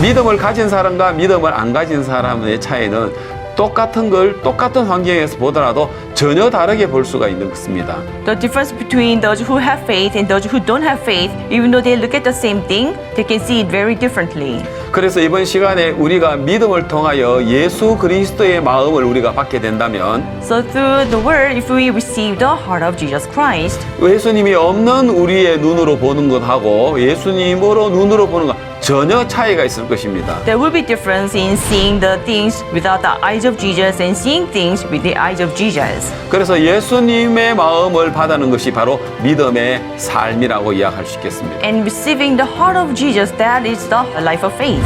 믿음을 가진 사람과 믿음을 안 가진 사람의 차이는 똑같은 걸 똑같은 환경에서 보더라도 전혀 다르게 볼 수가 있는 것입니다. The difference between those who have faith and those who don't have faith, even though they look at the same thing, they can see it very differently. 그래서 이번 시간에 우리가 믿음을 통하여 예수 그리스도의 마음을 우리가 받게 된다면 So through the word, if we receive the heart of Jesus Christ, 예수님이 없는 우리의 눈으로 보는 것하고 예수님으로 눈으로 보는 것 전혀 차이가 있을 것입니다. there will be difference in seeing the things without the eyes of Jesus and seeing things with the eyes of Jesus. 그래서 예수님의 마음을 받아는 것이 바로 믿음의 삶이라고 이야기할 수 있겠습니다. And receiving the heart of Jesus, that is the life of faith.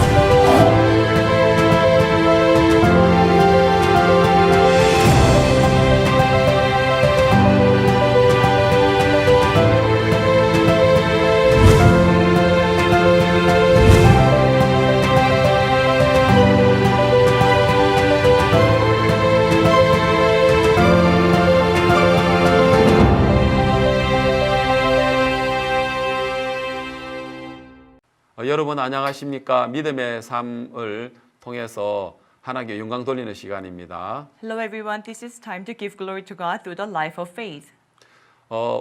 여러분 안녕하십니까? 믿음의 삶을 통해서 하나님께 영광 돌리는 시간입니다. Hello everyone, this is time to give glory to God through the life of faith.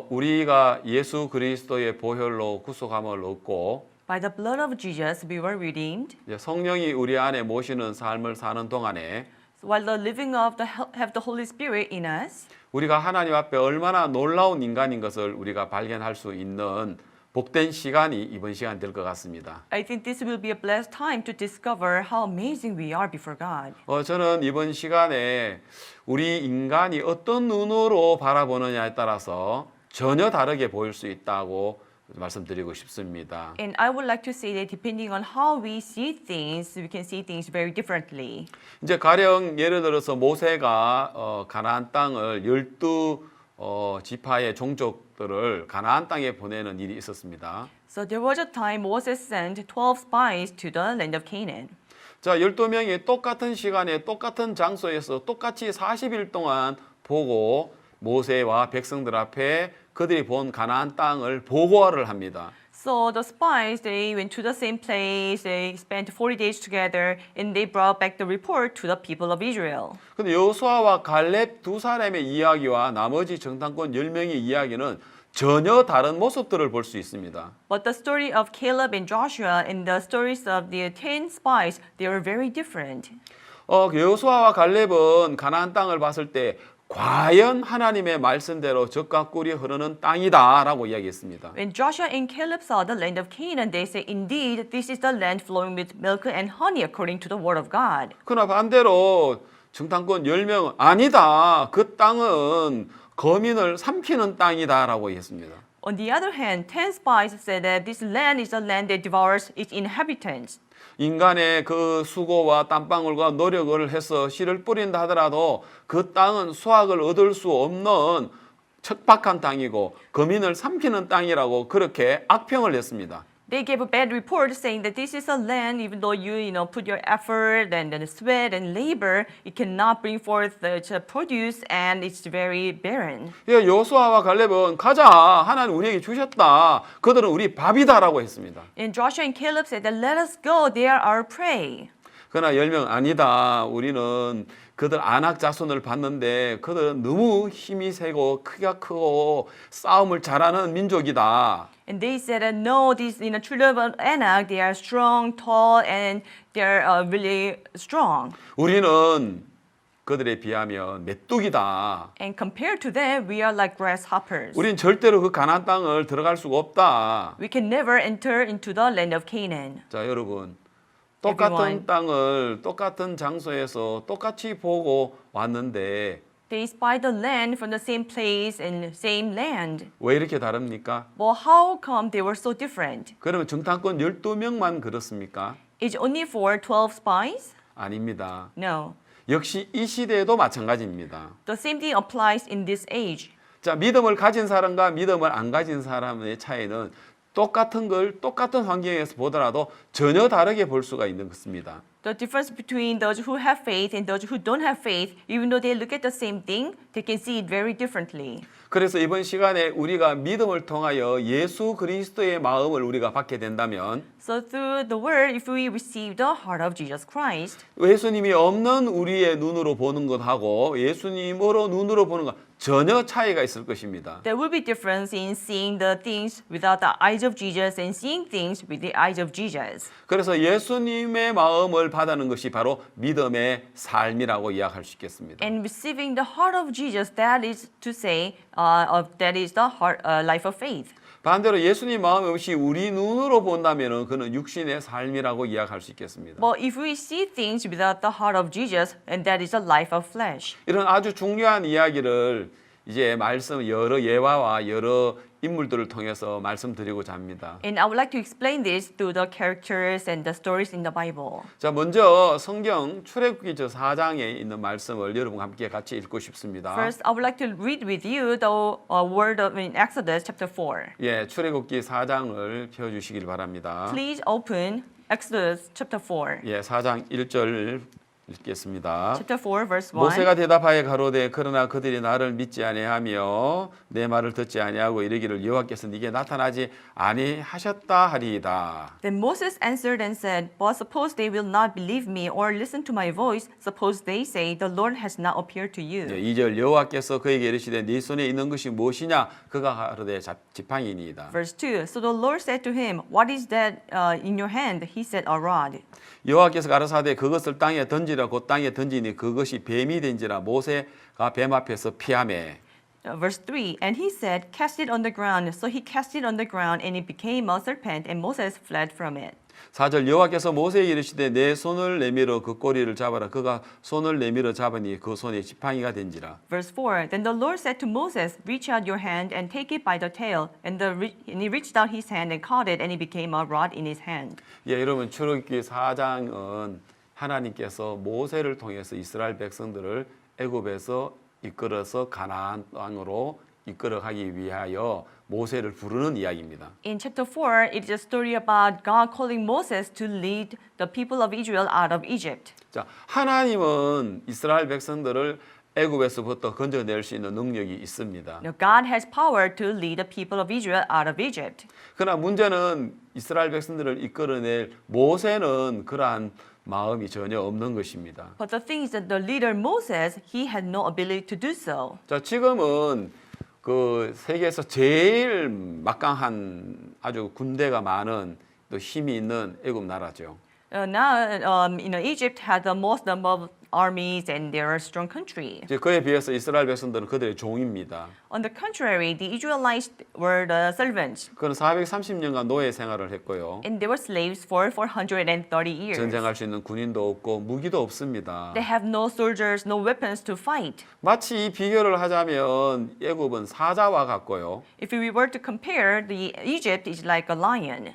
우리가 예수 그리스도의 보혈로 구속함을 얻고 By the blood of Jesus, we were redeemed. 성령이 우리 안에 모시는 삶을 사는 동안에 While the living of have the Holy Spirit in us, 우리가 하나님 앞에 얼마나 놀라운 인간인 것을 우리가 발견할 수 있는 복된 시간이 이번 시간 될 것 같습니다. I think this will be a blessed time to discover how amazing we are before God. 저는 이번 시간에 우리 인간이 어떤 눈으로 바라보느냐에 따라서 전혀 다르게 보일 수 있다고 말씀드리고 싶습니다. And I would like to say that depending on how we see things, we can see things very differently. 이제 가령 예를 들어서 모세가 가나안 땅을 12 지파의 종족들을 가나안 땅에 보내는 일이 있었습니다. So there was a time Moses sent 12 spies to the land of Canaan. 자, 12명이 똑같은 시간에 똑같은 장소에서 똑같이 40일 동안 보고 모세와 백성들 앞에 그들이 본 가나안 땅을 보고를 합니다. So the spies, they went to the same place, they spent 40 days together, and they brought back the report to the people of Israel. 근데 여호수아와 갈렙 두 사람의 이야기와 나머지 정탐꾼 10명의 이야기는 전혀 다른 모습들을 볼 수 있습니다. But the story of Caleb and Joshua and the stories of the 10 spies, they were very different. 여호수아와 갈렙은 가나안 땅을 봤을 때 과연 하나님의 말씀대로 젖과 꿀이 흐르는 땅이다라고 이야기했습니다. When Joshua and Caleb saw the land of Canaan, they said, "Indeed, this is the land flowing with milk and honey according to the word of God." 그러나 반대로 정탐꾼 10명은 아니다. 그 땅은 거민을 삼키는 땅이다라고 했습니다. On the other hand, 10 spies said that this land is a land that devours its inhabitants. 인간의 그 수고와 땀방울과 노력을 해서 씨를 뿌린다 하더라도 그 땅은 수확을 얻을 수 없는 척박한 땅이고 거민을 삼키는 땅이라고 그렇게 악평을 냈습니다. They gave a bad report saying that this is a land, even though you put your effort and sweat and labor, it cannot bring forth the produce and it's very barren. 여호수아와 갈렙은 가자. 하나님 우리에게 주셨다. 그들은 우리 밥이다라고 했습니다. And Joshua and Caleb said that let us go, they are our prey. 그러나 10명 아니다. 우리는 그들 안악 자손을 봤는데 그들은 너무 힘이 세고 크기가 크고 싸움을 잘하는 민족이다. And they said, no, these children of Anak, they are strong, tall, and they are really strong. 우리는 그들에 비하면 메뚜기다. And compared to them, we are like grasshoppers. 우린 절대로 그 가나안 땅을 들어갈 수가 없다. We can never enter into the land of Canaan. 자, 여러분. 똑같은 Everyone. 땅을 똑같은 장소에서 똑같이 보고 왔는데 They spy the land from the same place and same land. 왜 이렇게 다릅니까? But how come they were so different? 그러면 정탐꾼 12명만 그렇습니까? Is it only for 12 spies? 아닙니다. No. 역시 이 시대에도 마찬가지입니다. The same thing applies in this age. 자, 믿음을 가진 사람과 믿음을 안 가진 사람의 차이는 똑같은 걸 똑같은 환경에서 보더라도 전혀 다르게 볼 수가 있는 것입니다. The difference between those who have faith and those who don't have faith, even though they look at the same thing, they can see it very differently. 그래서 이번 시간에 우리가 믿음을 통하여 예수 그리스도의 마음을 우리가 받게 된다면 So through the word, if we receive the heart of Jesus Christ, 예수님이 없는 우리의 눈으로 보는 것하고 예수님으로 눈으로 보는 것 전혀 차이가 있을 것입니다. there will be difference in seeing the things without the eyes of Jesus and seeing things with the eyes of Jesus. 그래서 예수님의 마음을 받는 것이 바로 믿음의 삶이라고 이야기할 수 있겠습니다. And receiving the heart of Jesus, that is to say, that is the heart, life of faith. 반대로 예수님 마음 없이 우리 눈으로 본다면 그는 육신의 삶이라고 이야기할 수 있겠습니다. But if we see things without the heart of Jesus, and that is the life of flesh. 이런 아주 중요한 이야기를 이제 말씀 여러 예화와 여러 인물들을 통해서 말씀드리고자 합니다. And I would like to explain this through the characters and the stories in the Bible. 자, 먼저 성경 출애굽기 저 4장에 있는 말씀을 여러분과 함께 같이 읽고 싶습니다. First, I would like to read with you the word of in Exodus chapter 4. 예, 출애굽기 4장을 펴 주시길 바랍니다. Please open Exodus chapter 4. 예, 4장 1절 읽겠습니다. Chapter 4 verse 1. 모세가 대답하여 가로되 그러나 그들이 나를 믿지 아니하며 내 말을 듣지 아니하고 이르기를 여호와께서 네게 나타나지 아니하셨다 하리이다. Then Moses answered and said, But suppose they will not believe me or listen to my voice, suppose they say, The Lord has not appeared to you. 예, 2절 여호와께서 그에게 이르시되 네 손에 있는 것이 무엇이냐 그가 가로되 지팡이니이다. Verse 2. So the Lord said to him, What is that in your hand? He said, A rod. 여호와께서 가라사대 그것을 땅에 던지라 곧 땅에 던지니 그것이 뱀이 된지라 모세가 뱀 앞에서 피하매. Verse 3. And he said, Cast it on the ground. So he cast it on the ground, and it became a serpent, and Moses fled from it. 4절 여호와께서 모세에게 이르시되 내 손을 내밀어 그 꼬리를 잡아라. 그가 손을 내밀어 잡으니 그 손에 지팡이가 된지라. Verse 4. Then the Lord said to Moses, Reach out your hand and take it by the tail. And he reached out his hand and caught it, and it became a rod in his hand. 예, 여러분 출애굽기 4장은 하나님께서 모세를 통해서 이스라엘 백성들을 애굽에서 이끌어서 가나안 땅으로 이끌어가기 위하여 모세를 부르는 이야기입니다. In chapter 4, it is a story about God calling Moses to lead the people of Israel out of Egypt. 자, 하나님은 이스라엘 백성들을 애굽에서부터 건져낼 수 있는 능력이 있습니다. Now, God has power to lead the people of Israel out of Egypt. 그러나 문제는 이스라엘 백성들을 이끌어낼 모세는 그러한 마음이 전혀 없는 것입니다. But the thing is that the leader Moses, he had no ability to do so. 자, 지금은 그 세계에서 제일 막강한 아주 군대가 많은 또 힘이 있는 애굽 나라죠. Now, Egypt had the most number of armies and they are a strong country. 이제 그에 비해서 이스라엘 백성들은 그들의 종입니다. On the contrary, the Israelites were the servants, 그는 430년간 노예 생활을 했고요. and they were slaves for 430 years. 전쟁할 수 있는 군인도 없고 무기도 없습니다. They have no soldiers, no weapons to fight. 마치 이 비교를 하자면 애굽은 사자와 같고요. If we were to compare, the Egypt is like a lion,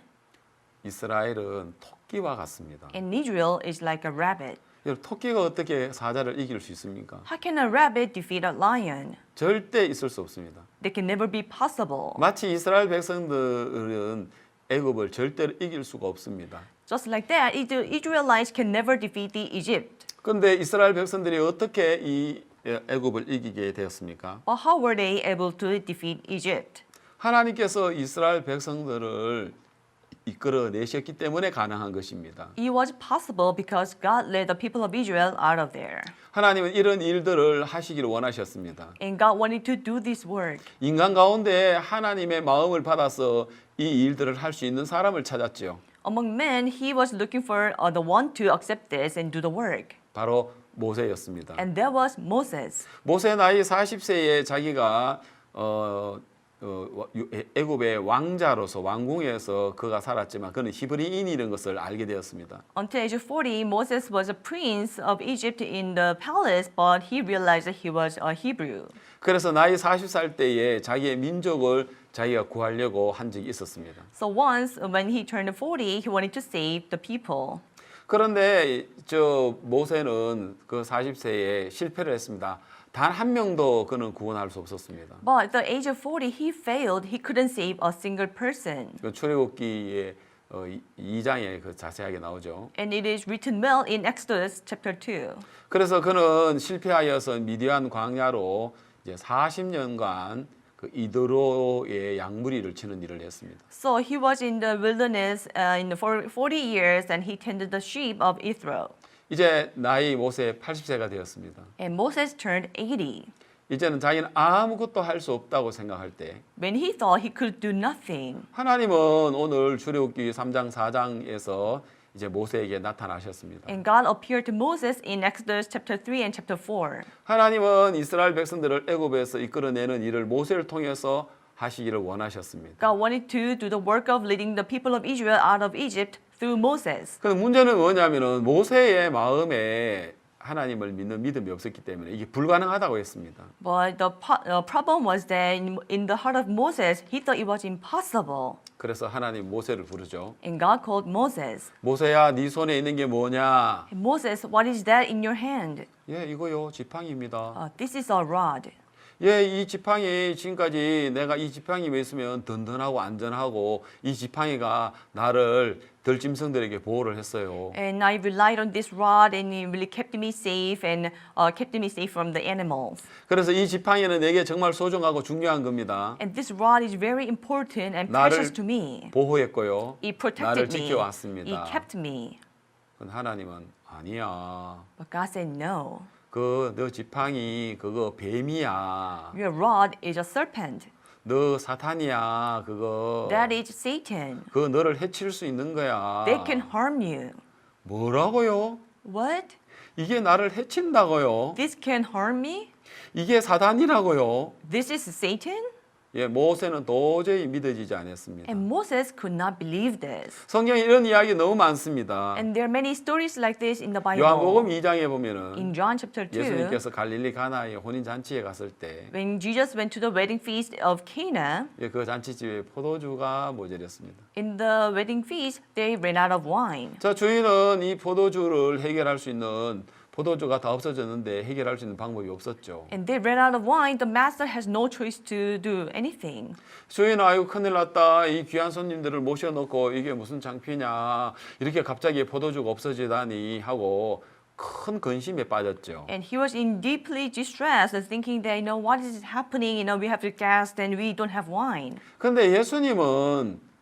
이스라엘은 토끼와 같습니다. and Israel is like a rabbit. 여러분, 토끼가 어떻게 사자를 이길 수 있습니까? How can a rabbit defeat a lion? 절대 있을 수 없습니다. They can never be possible. 마치 이스라엘 백성들은 애굽을 절대로 이길 수가 없습니다. Just like that, the Israelites can never defeat the Egypt. 그런데 이스라엘 백성들이 어떻게 이 애굽을 이기게 되었습니까? But how were they able to defeat Egypt? 하나님께서 이스라엘 백성들을 이끌어내셨기 때문에 가능한 것입니다. It was possible because God led the people of Israel out of there. 하나님은 이런 일들을 하시기를 원하셨습니다. And God wanted to do this work. 인간 가운데 하나님의 마음을 받아서 이 일들을 할 수 있는 사람을 찾았죠. Among men, he was looking for the one to accept this and do the work. 바로 모세였습니다. And that was Moses. 모세 나이 40세에 자기가 애굽의 왕자로서 왕궁에서 그가 살았지만 그는 히브리인이라는 것을 알게 되었습니다. Until age 40, Moses was a prince of Egypt in the palace, but he realized that he was a Hebrew. 그래서 나이 40살 때에 자기의 민족을 자기가 구하려고 한 적이 있었습니다. So once, when he turned 40, he wanted to save the people. 그런데 저 모세는 그 40세에 실패를 했습니다. 단 한 명도 그는 구원할 수 없었습니다. But at the age of 40, he failed. He couldn't save a single person. 그 출애굽기의 2장에 그 자세하게 나오죠. And it is written well in Exodus chapter 2. 그래서 그는 실패하여서 미디안 광야로 이제 40년간 그 이드로의 양무리를 치는 일을 했습니다. So he was in the wilderness for 40 years and he tended the sheep of Ithro. 이제 나이 모세 80세가 되었습니다. And Moses turned 80. 이제는 자기는 아무것도 할 수 없다고 생각할 때 When he thought he could do nothing, 하나님은 오늘 출애굽기 3장 4장에서 이제 모세에게 나타나셨습니다. and God appeared to Moses in Exodus chapter 3 and chapter 4. 하나님은 이스라엘 백성들을 애굽에서 이끌어내는 일을 모세를 통해서 하시기를 원하셨습니다. God wanted to do the work of leading the people of Israel out of Egypt through Moses. 근데 문제는 뭐냐면은 모세의 마음에 하나님을 믿는 믿음이 없었기 때문에 이게 불가능하다고 했습니다. But the problem was that in the heart of Moses, he thought it was impossible. 그래서 하나님 모세를 부르죠. And God called Moses. 모세야, 네 손에 있는 게 뭐냐? Moses, what is that in your hand? 예, 이거요, 지팡이입니다. This is a rod. 예, 이 지팡이 지금까지 내가 이 지팡이 왜 있으면 든든하고 안전하고 이 지팡이가 나를 들짐승들에게 보호를 했어요. And I relied on this rod and it really kept me safe and kept me safe from the animals. 그래서 이 지팡이는 내게 정말 소중하고 중요한 겁니다. And this rod is very important and 나를 precious to me. 보호했고요. It 나를 protected me. 지켜왔습니다. It kept me. 근데 하나님은 아니야. But God said no. 그 너 지팡이 그거 뱀이야. Your rod is a serpent. 너 사탄이야. 그거. That is Satan. 그거 너를 해칠 수 있는 거야. They can harm you. 뭐라고요? What? 이게 나를 해친다고요? This can harm me? 이게 사단이라고요? This is Satan? 예, 모세는 도저히 믿어지지 않았습니다. And Moses could not believe this. 성경에 이런 이야기 너무 많습니다. And there are many stories like this in the 요한복음 Bible. 2장에 보면은 In John chapter 2, 예수님께서 갈릴리 가나의 혼인 잔치에 갔을 때 when Jesus went to the wedding feast of Cana, 예, 그 잔치집에 포도주가 모자랐습니다. in the wedding feast, they ran out of wine. 자, 주인은 이 포도주를 해결할 수 있는 포도주가 다 없어졌는데 해결할 수 있는 방법이 없었죠. And they ran out of wine. The master has no choice to do anything. 주인 아이고 큰일 났다. 이 귀한 손님들을 모셔놓고 이게 무슨 창피냐. 이렇게 갑자기 포도주가 없어지다니 하고 큰 근심에 빠졌죠. And he was in deeply distressed, thinking that, what is happening? We have to cast and we don't have wine. 근데 예수님은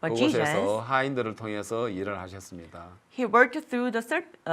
But 그곳에서 Jesus, 하인들을 통해서 일을 하셨습니다. he worked through the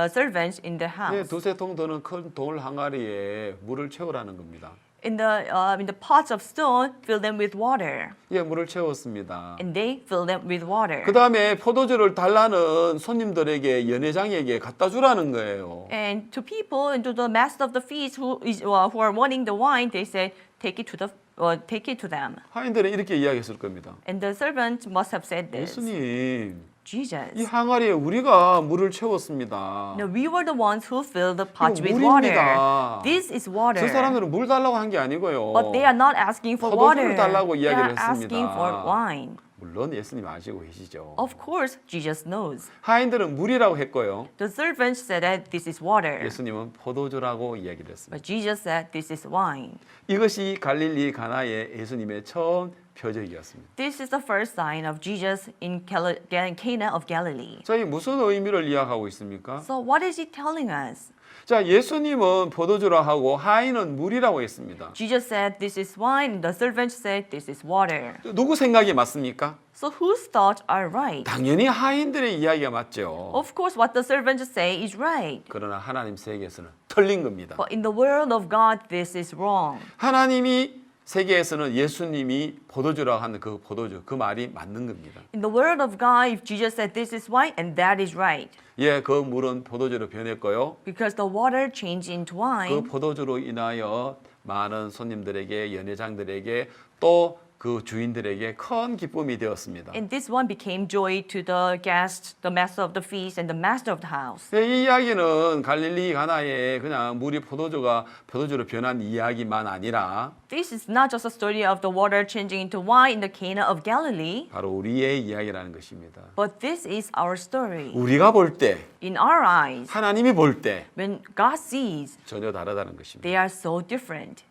servants in the 예, house. 두세 통 드는 큰 돌 항아리에 물을 채우라는 겁니다. In the pots of stone, fill them with water. 예, 물을 채웠습니다. And they fill them with water. 그 다음에 포도주를 달라는 손님들에게 연회장에게 갖다 주라는 거예요. And to people and to the master of the feast who are wanting the wine, they said, take it to them. 하인들은 이렇게 이야기했을 겁니다. And the servant must have said this. 예수님, 이 Jesus, 항아리에 우리가 물을 채웠습니다. no, we were the ones who filled the pots 이거 with 물입니다. water. This is water. 저 사람들은 물 달라고 한 게 아니고요. But they are not asking for 포도주를 water. 달라고 They 이야기를 are asking 했습니다. for wine. 물론 예수님 아시고 계시죠. Of course, Jesus knows. 하인들은 물이라고 했고요. The servant said that this is water. 예수님은 포도주라고 이야기를 했습니다. But Jesus said this is wine. 이것이 갈릴리 가나의 예수님의 처음 표적이었습니다. This is the first sign of Jesus in Cana of Galilee. 저희 무슨 의미를 이야기하고 있습니까? So what is he telling us? 자, 예수님은 포도주라 하고 하인은 물이라고 했습니다. Jesus said this is wine, the servant said this is water. 누구 생각이 맞습니까? So whose thoughts are right? 당연히 하인들의 이야기가 맞죠. Of course, what the servants say is right. 그러나 하나님 세계에서는 틀린 겁니다. But in the world of God, this is wrong. 하나님이 세계에서는 예수님이 포도주라고 하는 그 포도주, 그 말이 맞는 겁니다. In the world of God, if Jesus said this is wine, and that is right. 예, 그 물은 포도주로 변했고요. Because the water changed into 그 wine. 포도주로 인하여 많은 손님들에게, 연회장들에게 또 그 주인들에게 큰 기쁨이 되었습니다. And this one became joy to the guest, the master of the feast, and the master of the house. 이 이야기는 갈릴리 가나에 그냥 물이 포도주로 변한 이야기만 아니라 This is not just a story of the water changing into wine in the Cana of Galilee, 바로 우리의 이야기라는 것입니다. but this is our story. 우리가 볼 때, In our eyes, 하나님이 볼 때 when God sees, 전혀 다르다는 것입니다. they are so different.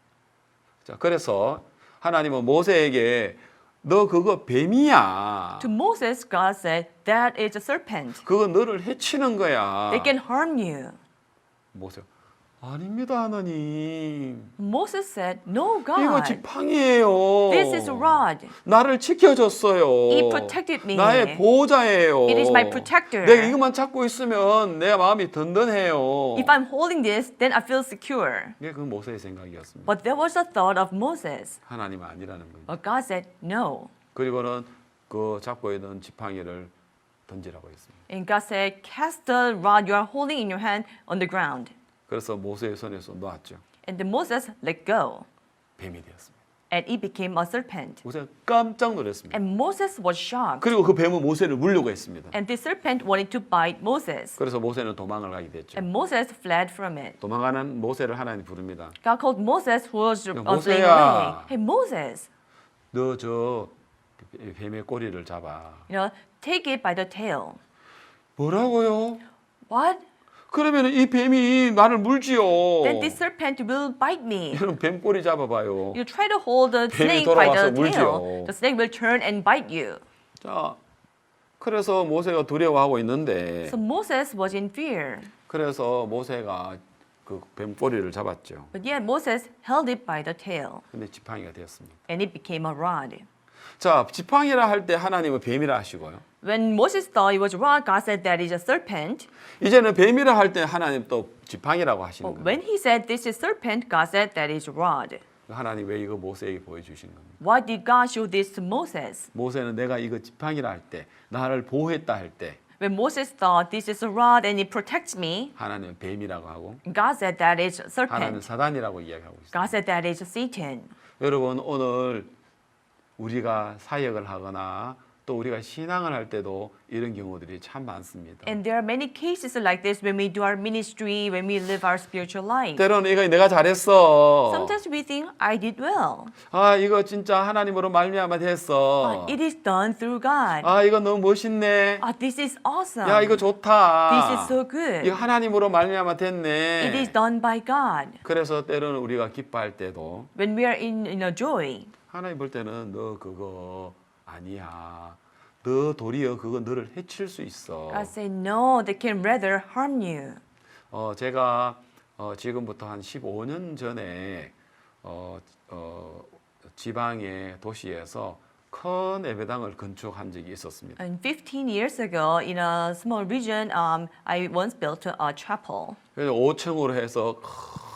자, 그래서 하나님은 모세에게 너 그거 뱀이야. To Moses, God said, that is a serpent. 그거 너를 해치는 거야. They can harm you. 모세, 아닙니다, 하나님. Moses said, no, 이거 God. 지팡이에요. This is a rod. 나를 지켜줬어요. He protected me. 나의 보호자예요. It is my protector. 내가 이것만 잡고 있으면 내 마음이 든든해요. If I'm holding this, then I feel secure. 이게 그 모세의 생각이었습니다. But that was the thought of Moses. 하나님은 아니라는 거예요. But God said, no. 그리고는 그 잡고 있는 지팡이를 던지라고 했습니다. And God said, cast the rod you are holding in your hand on the ground. 그래서 모세의 손에서 놓았죠. And then Moses let go. 뱀이 되었습니다. And it became a serpent. 모세가 깜짝 놀랐습니다. And Moses was shocked. 그리고 그 뱀은 모세를 물려고 했습니다. And the serpent wanted to bite Moses. 그래서 모세는 도망을 가게 됐죠. And Moses fled from it. 도망가는 모세를 하나님 부릅니다. God called Moses, who was fleeing 모세야. away. Hey, Moses, 너 저 뱀의 꼬리를 잡아. take it by the tail. 뭐라고요? What? 그러면 이 뱀이 나를 물지요. Then this serpent will bite me. 여러분 뱀 꼬리 잡아봐요. You try to hold the 뱀이 snake by 돌아와서 the tail. 물지요. The snake will turn and bite you. 자, 그래서 모세가 두려워하고 있는데, So Moses was in fear. 그래서 모세가 그 뱀 꼬리를 잡았죠. But yet Moses held it by the tail. 근데 지팡이가 되었습니다. And it became a rod. 자, 지팡이라 할 때 하나님은 뱀이라 하시고요. When Moses thought it was a rod, God said that is a serpent. 이제는 뱀이라 할 때 하나님 또 지팡이라고 하시는 But 거예요. when he said this is serpent, God said that is a rod. 하나님 왜 이거 모세에게 보여주시는 겁니까? Why did God show this to Moses? 모세는 내가 이거 지팡이라 할 때, 나를 보호했다 할 때, When Moses thought this is a rod and it protects me, 하나님은 뱀이라고 하고, God said that is a 하나님은 serpent. 사단이라고 이야기하고 있어요. God said that is Satan. 여러분, 오늘 우리가 사역을 하거나 또 우리가 신앙을 할 때도 이런 경우들이 참 많습니다. And there are many cases like this when we do our ministry, when we live our spiritual life. 때로는 이거 내가 잘했어. Sometimes we think, I did well. 아, 이거 진짜 하나님으로 말미암아 됐어. It is done through God. 아, 이거 너무 멋있네. This is awesome. 야, 이거 좋다. This is so good. 이거 하나님으로 말미암아 It is 됐네. done by God. 그래서 때로는 우리가 기뻐할 때도 When we are in a joy, 하나님 볼 때는 너 그거 아니야. 너 도리어 그거 너를 해칠 수 있어. God say no, they can rather harm you. 제가 지금부터 한 15년 전에 지방의 도시에서 큰 예배당을 건축한 적이 있었습니다. And 15 years ago, in a small region, I once built a chapel. 그래서 5층으로 해서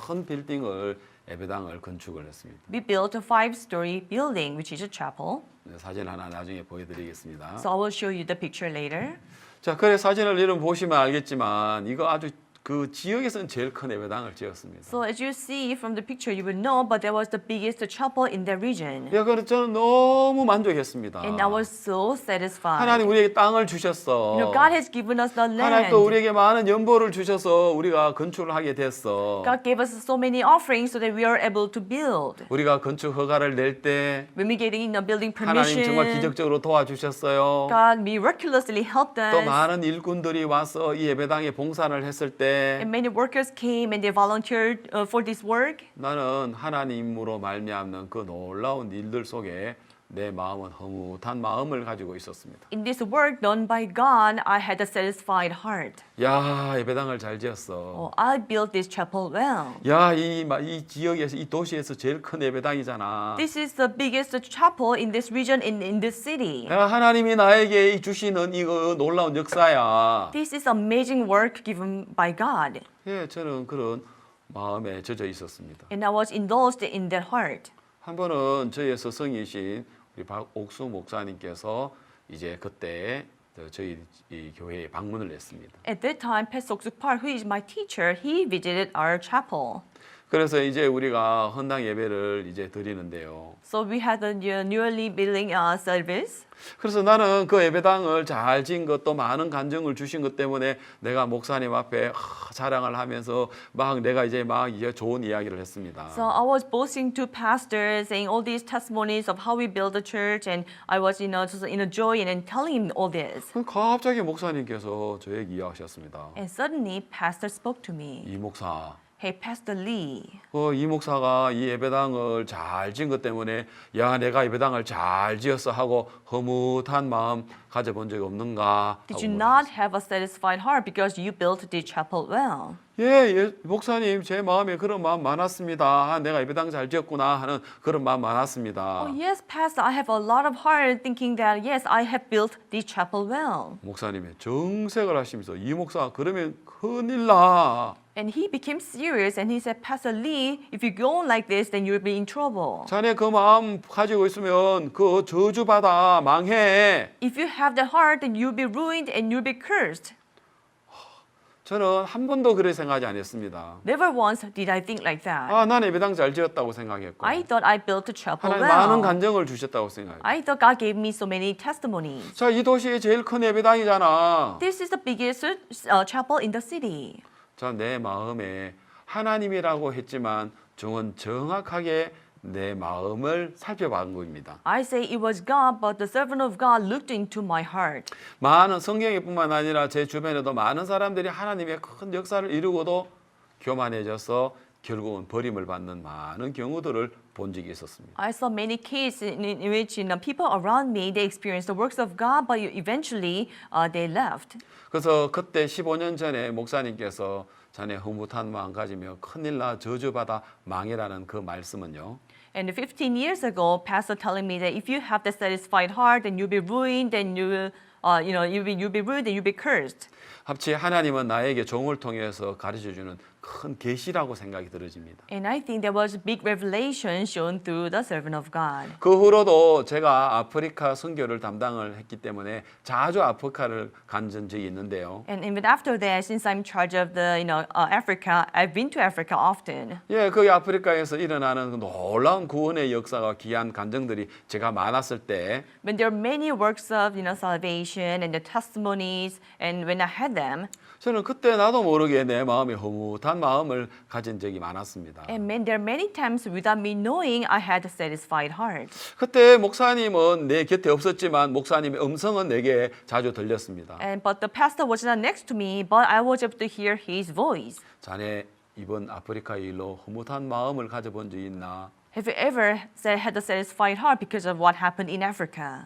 큰 빌딩을 예배당을 건축을 했습니다. We built a 5-story building, which is a chapel. 사진 하나 나중에 보여드리겠습니다. So I will show you the picture later. 자, 그래 사진을 이름 보시면 알겠지만 이거 아주 그 지역에서는 제일 큰 예배당을 지었습니다. So as you see from the picture, you will know, but that was the biggest chapel in that region. 야, 그래서 저는 너무 만족했습니다. And I was so satisfied. 하나님 우리에게 땅을 주셨어. God has given us the 하나님 또 land. 우리에게 많은 연보를 주셔서 우리가 건축을 하게 됐어. God gave us so many offerings so that we are able to build. 우리가 건축 허가를 낼 때 When we getting in a building 하나님 정말 permission, 기적적으로 도와주셨어요. God miraculously helped 또 us. 많은 일꾼들이 와서 이 예배당에 봉사를 했을 때 And many workers came and they volunteered for this work. 나는 하나님으로 말미암는 그 놀라운 일들 속에 내 마음은 흐뭇한 마음을 가지고 있었습니다. In this work done by God, I had a satisfied heart. 야, 예배당을 잘 지었어. Oh, I built this chapel well. 야, 이 지역에서 이 도시에서 제일 큰 예배당이잖아. This is the biggest chapel in this region in this city. 야, 하나님이 나에게 주시는 이거 놀라운 역사야. This is amazing work given by God. 예, 저는 그런 마음에 젖어 있었습니다. And I was indulged in that heart. 한 번은 저의 스승이신 우리 박옥수 목사님께서 이제 그때 저희 이 교회에 방문을 했습니다. At that time, Pastor Oksuk Park, who is my teacher, he visited our chapel. 그래서 이제 우리가 헌당 예배를 이제 드리는데요. So we had a newly building service. 그래서 나는 그 예배당을 잘 지은 것도 많은 간증을 주신 것 때문에 내가 목사님 앞에 자랑을 하면서 막 내가 이제 좋은 이야기를 했습니다. So I was boasting to pastors, saying all these testimonies of how we built the church, and I was, just in a joy and telling him all this. 갑자기 목사님께서 저에게 이야기하셨습니다. And suddenly, pastor spoke to me. 이 목사, Hey, Pastor Lee. 이 목사가 이 예배당을 잘 지은 것 때문에 야 내가 예배당을 잘 지었어 하고 허무한 마음 가져본 적이 없는가? Did you not have a satisfied heart because you built the chapel well? 예, 목사님 제 마음에 그런 마음 많았습니다. 내가 예배당 잘 지었구나 하는 그런 마음 많았습니다. Oh, yes, Pastor, I have a lot of heart thinking that, yes, I have built the chapel well. 목사님이 정색을 하시면서 이 목사 그러면 큰일 나. And he became serious and he said, Pastor Lee, if you go on like this, then you'll be in trouble. 자네 그 마음 가지고 있으면 그 저주받아 망해. If you have that heart, then you'll be ruined and you'll be cursed. 저는 한 번도 그렇게 생각하지 않았습니다. Never once did I think like that. 나는 예배당 잘 지었다고 생각했고 I thought I built the chapel 하나님 많은 well. 간증을 주셨다고 생각해요. I thought God gave me so many testimonies. 자, 이 도시의 제일 큰 예배당이잖아. This is the biggest chapel in the city. 자, 내 마음에 하나님이라고 했지만 저는 정확하게 내 마음을 살펴본 겁니다. I say it was God, but the servant of God looked into my heart. 많은 성경에뿐만 아니라 제 주변에도 많은 사람들이 하나님의 큰 역사를 이루고도 교만해져서 결국은 버림을 받는 많은 경우들을 본 적이 있었습니다. I saw many cases in which people around me they experienced the works of God, but eventually they left. 그래서 그때 15년 전에 목사님께서 자네 흐뭇한 마음 가지며 큰일 나 저주받아 망해라는 그 말씀은요. And 15 years ago, pastor telling me that if you have the satisfied heart, then you'll be ruined, and you will, you'll be ruined, and you'll be cursed. 합치 하나님은 나에게 종을 통해서 가르쳐 주는 큰 계시라고 생각이 들어집니다. And I think there was a big revelation shown through the servant of God. 그 후로도 제가 아프리카 선교를 담당을 했기 때문에 자주 아프리카를 간 적이 있는데요. And even after that, since I'm in charge of the Africa, I've been to Africa often. 예, 그 아프리카에서 일어나는 그 놀라운 구원의 역사가 귀한 간증들이 제가 많았을 때 When there are many works of salvation and the testimonies, and when I had them, 저는 그때 나도 모르게 내 마음에 허무한 마음을 가진 적이 많았습니다. and there are many times without me knowing, I had a satisfied heart. 그때 목사님은 내 곁에 없었지만 목사님의 음성은 내게 자주 들렸습니다. But the pastor was not next to me, but I was able to hear his voice. 자네 이번 아프리카 일로 허무한 마음을 가져본 적 있나? Have you ever had a satisfied heart because of what happened in Africa?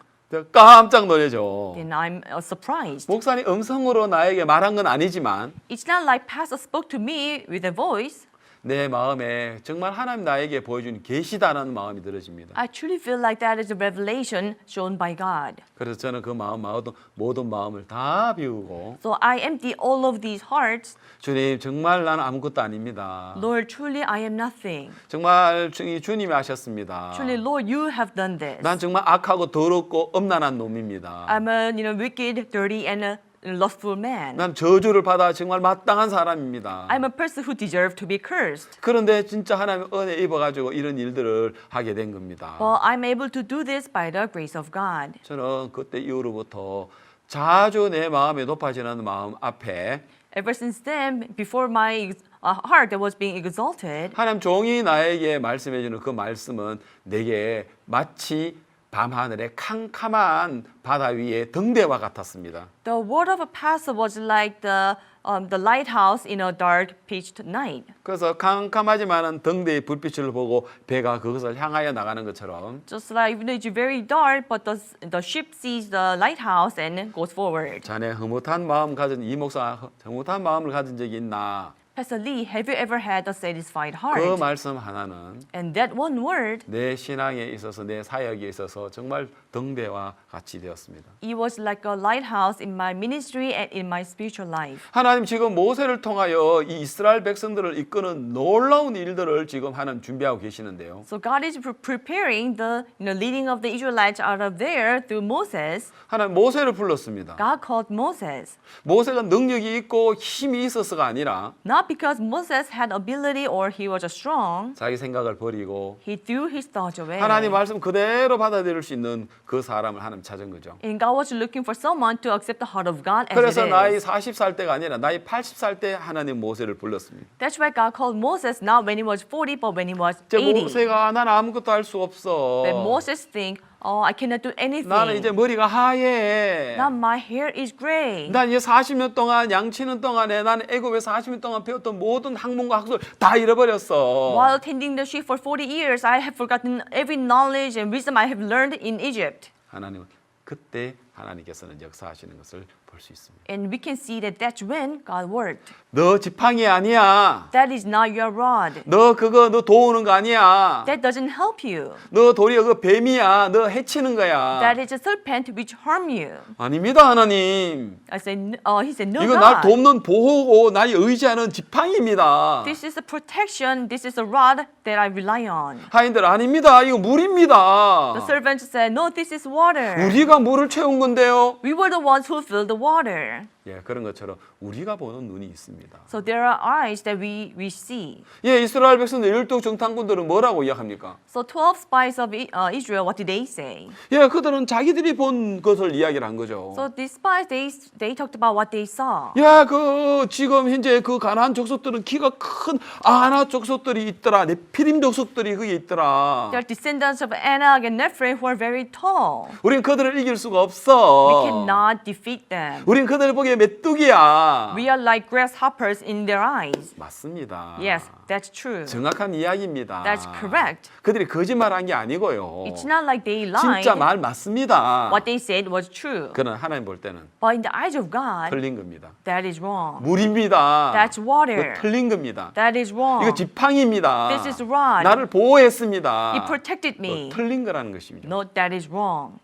깜짝 놀라죠. Then I'm surprised. 목사님 음성으로 나에게 말한 건 아니지만 It's not like pastor spoke to me with a voice. 내 마음에 정말 하나님 나에게 보여준 계시다라는 마음이 들어집니다. I truly feel like that is a revelation shown by God. 그래서 저는 그 모든 마음을 다 비우고 So I empty all of these hearts. 주님 정말 나는 아무것도 아닙니다. Lord, truly I am nothing. 정말 주님이 하셨습니다. Truly, Lord, you have done this. 난 정말 악하고 더럽고 엄난한 놈입니다. I'm a wicked, dirty, and a lustful man. 난 저주를 받아 정말 마땅한 사람입니다. I'm a person who deserves to be cursed. 그런데 진짜 하나님 은혜 입어가지고 이런 일들을 하게 된 겁니다. But I'm able to do this by the grace of God. 저는 그때 이후로부터 자주 내 마음에 높아지는 마음 앞에 Ever since then, before my heart that was being exalted, 하나님 종이 나에게 말씀해주는 그 말씀은 내게 마치 밤하늘의 캄캄한 바다 위에 등대와 같았습니다. the word of a pastor was like the lighthouse in a dark pitched night. 그래서 캄캄하지만은 등대의 불빛을 보고 배가 그것을 향하여 나가는 것처럼 Just like even though it's very dark, but the ship sees the lighthouse and goes forward. 자네 흐뭇한 마음 가진 이 목사 흐뭇한 마음을 가진 적이 있나? Pastor Lee, have you ever had a satisfied 그 heart? 말씀 하나는 And that one word, 내 신앙에 있어서 내 사역에 있어서 정말 등대와 같이 되었습니다. it was like a lighthouse in my ministry and in my spiritual life. 하나님 지금 모세를 통하여 이 이스라엘 백성들을 이끄는 놀라운 일들을 지금 하나님 준비하고 계시는데요. So God is preparing the leading of the Israelites out of there through Moses. 하나님 모세를 불렀습니다. God called Moses, 모세가 능력이 있고 힘이 있어서가 아니라 not because Moses had ability or he was strong. 자기 생각을 버리고 He threw his thoughts away. 하나님 말씀 그대로 받아들일 수 있는 그 사람을 하나님 찾은 거죠. And God was looking for someone to accept the heart of God as 그래서 it 나이 is. 40살 때가 아니라 나이 80살 때 하나님 모세를 불렀습니다. That's why God called Moses not when he was 40, but when he was 이제 80. 모세가 난 아무것도 할 수 없어. When Moses think, oh, I cannot do anything. 나는 이제 머리가 하얘. Now my hair is gray. 난 이제 40년 동안 양치는 동안에 나는 애굽에서 40년 동안 배웠던 모든 학문과 학술 다 잃어버렸어. While tending the sheep for 40 years, I have forgotten every knowledge and wisdom I have learned in Egypt. 하나님은 그때 하나님께서는 역사하시는 것을 볼 수 있습니다. And we can see that that's when God worked. 너 지팡이 아니야. That is not your rod. 너 도우는 거 아니야. That doesn't help you. 너 도리어 그 뱀이야. 너 해치는 거야. That is a serpent which harm you. 아닙니다, 하나님. He said, no, 이거 날 God. 돕는 보호고 날 의지하는 지팡이입니다. This is a protection. This is a rod that I rely on. 하인들 아닙니다. 이거 물입니다. The servant said, no, this is water. 우리가 물을 채운 건데요. We were the ones who filled the water. 예, 그런 것처럼 우리가 보는 눈이 있습니다. So there are eyes that we see. 예, 이스라엘 백성들 열두 정탐꾼들은 뭐라고 이야기합니까? So 12 spies of Israel, what did they say? 예, 그들은 자기들이 본 것을 이야기를 한 거죠. So these spies, they talked about what they saw. 야, 지금 현재 그 가나안 족속들은 키가 큰 아나 족속들이 있더라. 네피림 족속들이 거기 있더라. They are descendants of Anak and Nephilim who are very tall. 우린 그들을 이길 수가 We 없어. cannot defeat them. 우린 그들을 보기에 메뚜기야. We are like grasshoppers in their eyes. 맞습니다. Yes, that's true. 정확한 이야기입니다. That's correct. 그들이 거짓말한 게 아니고요. It's not like they lied. 진짜 말 맞습니다. What they said was true. 그는 하나님 볼 때는 But in the eyes of God, 틀린 겁니다. that is wrong. 물입니다. That's water. 이거 틀린 겁니다. That is wrong. 이거 지팡이입니다. This is rod. 나를 보호했습니다. He protected me. 틀린 거라는 것입니다. No, that is wrong.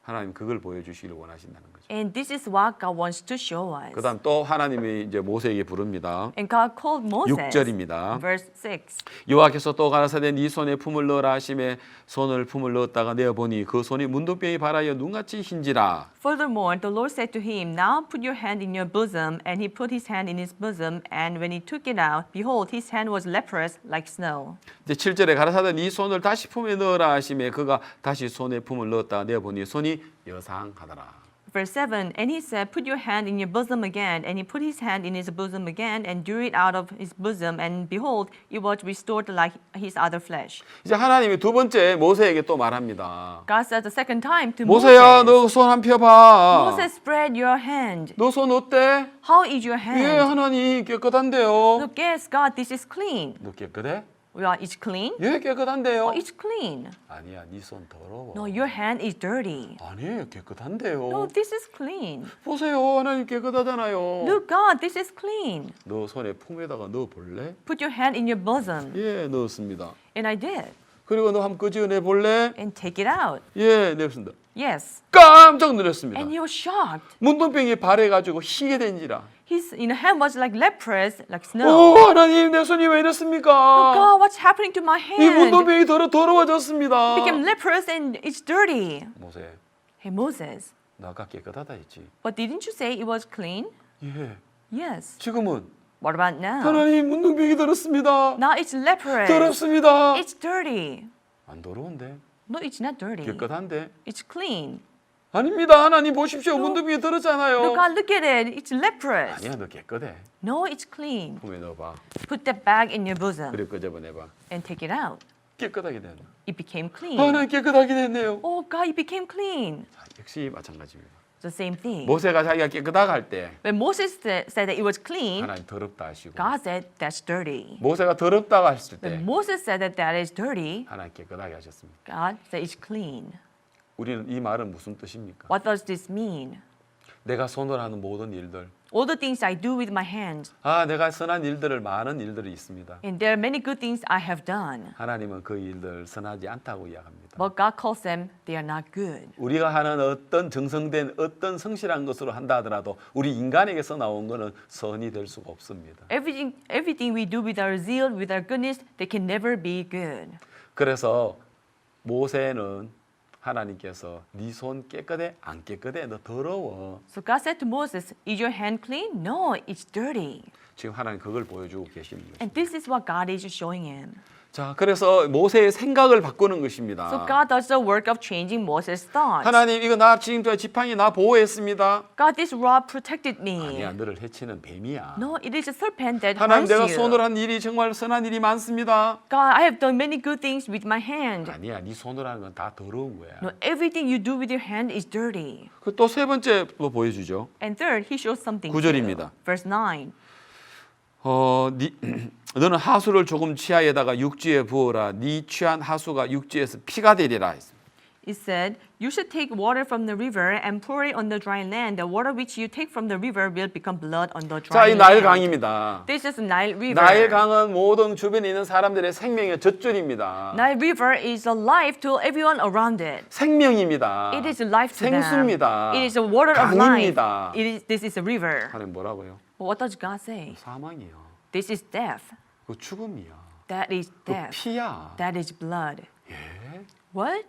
하나님 그걸 보여주시기를 원하신다는 거죠. And this is what God wants to show us. 그다음 또 하나님이 이제 모세에게 부릅니다. And God called Moses. 6절입니다. Verse 6. 여호와께서 또 가라사대 네 손에 품을 넣으라 하심에 손을 품을 넣었다가 내어 보니 그 손이 문둥병이 발하여 눈같이 흰지라. Furthermore, the Lord said to him, Now put your hand in your bosom. And he put his hand in his bosom. And when he took it out, behold, his hand was leprous like snow. 이제 7절에 가라사대 네 손을 다시 품에 넣으라 하심에 그가 다시 손에 품을 넣었다가 내어 보니 손이 여상하더라. Verse 7, And he said, Put your hand in your bosom again. And he put his hand in his bosom again and drew it out of his bosom. And behold, it was restored like his other flesh. 이제 하나님이 두 번째 모세에게 또 말합니다. God said the second time to 모세야, Moses, 너 손 한 펴봐. Moses, spread your hand. 너 손 어때? How is your 예, hand? 하나님 깨끗한데요. Look, yes, God, this is clean. 너 깨끗해? Well, it's clean? 예, 깨끗한데요. It's clean. 아니야, 네 손 더러워. No, your hand is dirty. 아니에요, 깨끗한데요. No, this is clean. 보세요, 하나님 깨끗하잖아요. Look, God, this is clean. 너 손에 품에다가 넣어 볼래? Put your hand in your bosom. 예, 넣었습니다. And I did. 그리고 너 한번 끄집어내 볼래? And take it out. 예, 냈습니다. Yes. 깜짝 놀랐습니다. And he was shocked. 문둥병이 발해가지고 희게 된지라. His hand was like leprous, like 오, snow. 하나님, 내 손이 왜 Look, 이렇습니까? God, what's happening to my 이 hand? 문둥병이 더러워졌습니다. Became leprous and it's dirty. 모세, Hey, Moses, 나 아까 깨끗하다 했지. but didn't you say it was clean? 예. Yes. 지금은 What about now? 하나님 문둥병이 더럽습니다. Now it's leprous. 더럽습니다. It's dirty. 안 더러운데? No, it's not dirty. 깨끗한데? It's clean. 아닙니다. 하나님 보십시오. 문둥병이 더럽잖아요. Look, God, look at it. It's leprous. 아니야, 너 깨끗해. No, it's clean. 품에 넣어봐. Put that bag in your bosom 그리고 끄집어내봐. and take it out. 깨끗하게 됐네. It became clean. 하나님 깨끗하게 됐네요. Oh, God, it became clean. 자, 역시 마찬가지입니다. The same thing. 모세가 자기가 깨끗하다 할 때 When Moses said that it was clean, 하나님 더럽다 하시고 God said that's dirty. 모세가 더럽다고 했을 때 When Moses said that that is dirty, 하나님 깨끗하게 하셨습니다. God said it's clean. 우리는 이 말은 무슨 뜻입니까? What does this mean? 내가 손으로 하는 모든 일들, All the things I do with my hands, 내가 선한 일들을 많은 일들이 있습니다. and there are many good things I have done. 하나님은 그 일들 선하지 않다고 이야기합니다. But God calls them, they are not good. 우리가 하는 어떤 정성된 어떤 성실한 것으로 한다 하더라도 우리 인간에게서 나온 것은 선이 될 수가 없습니다. Everything we do with our zeal, with our goodness, they can never be good. 그래서 모세는 하나님께서 네 손 깨끗해? 안 깨끗해? 너 더러워. So God said to Moses, is your hand clean? No, it's dirty. 지금 하나님 그걸 보여주고 계시는 거죠. And this is what God is showing him. 자, 그래서 모세의 생각을 바꾸는 So 것입니다. God does the work of changing Moses' thoughts. 하나님 이거 나 지금까지 지팡이 나 보호했습니다. God, this rod protected me. 아니야, 너를 해치는 뱀이야. No, it is a serpent that 하나님 harms 내가 you. 손으로 한 일이 정말 선한 일이 많습니다. God, I have done many good things with my hand. 아니야, 네 손으로 하는 건 다 더러운 거야. No, everything you do with your hand is dirty. 그 또 세 번째로 보여주죠. And third, he shows something. 9절입니다. too. Verse 9. 너는 하수를 조금 치아에다가 육지에 부어라. 네 취한 하수가 육지에서 피가 되리라 했습니다. It said, you should take water from the river and pour it on the dry land. The water which you take from the river will become blood on the 자, dry 이 나일 land. 강입니다. This is the Nile River. 나일 강은 모든 주변에 있는 사람들의 생명의 젖줄입니다. Nile River is a life to everyone around it. 생명입니다. It is a life to 생수입니다. them. It is a water of life. 강입니다. This is a river. 하나님 뭐라고요? What does God say? 사망이요. This is death. 그 죽음이야. That is 그 death. 피야. That is blood. 예? What?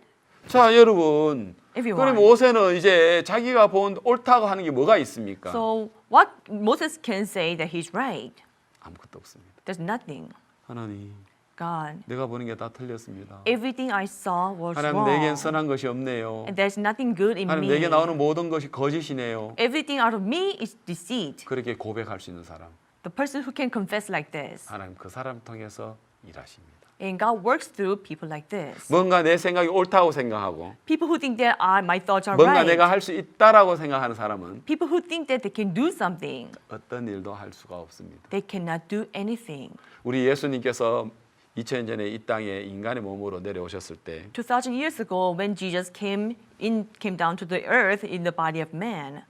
자, 여러분. Everyone. 그럼 모세는 이제 자기가 본 옳다고 하는 게 뭐가 있습니까? So what Moses can say that he's right? 아무것도 없습니다. There's nothing. 하나님, God, 내가 보는 게 다 틀렸습니다. everything I saw was 하나님, wrong. 내겐 선한 것이 없네요. And there's nothing good in 하나님, me. 내게 나오는 모든 것이 거짓이네요. Everything out of me is deceit. 그렇게 고백할 수 있는 사람, The person who can confess like this. 하나님 그 사람 통해서 일하십니다. And God works through people like this. 뭔가 내 생각이 옳다고 생각하고 People who think that my thoughts are 뭔가 right. 내가 할 수 있다라고 생각하는 사람은 People who think that they can do something. 어떤 일도 할 수가 없습니다. They cannot do anything. 우리 예수님께서 2000년 전에 이 땅에 인간의 몸으로 내려오셨을 때 2000 years ago, when Jesus came down to the earth in the body of man,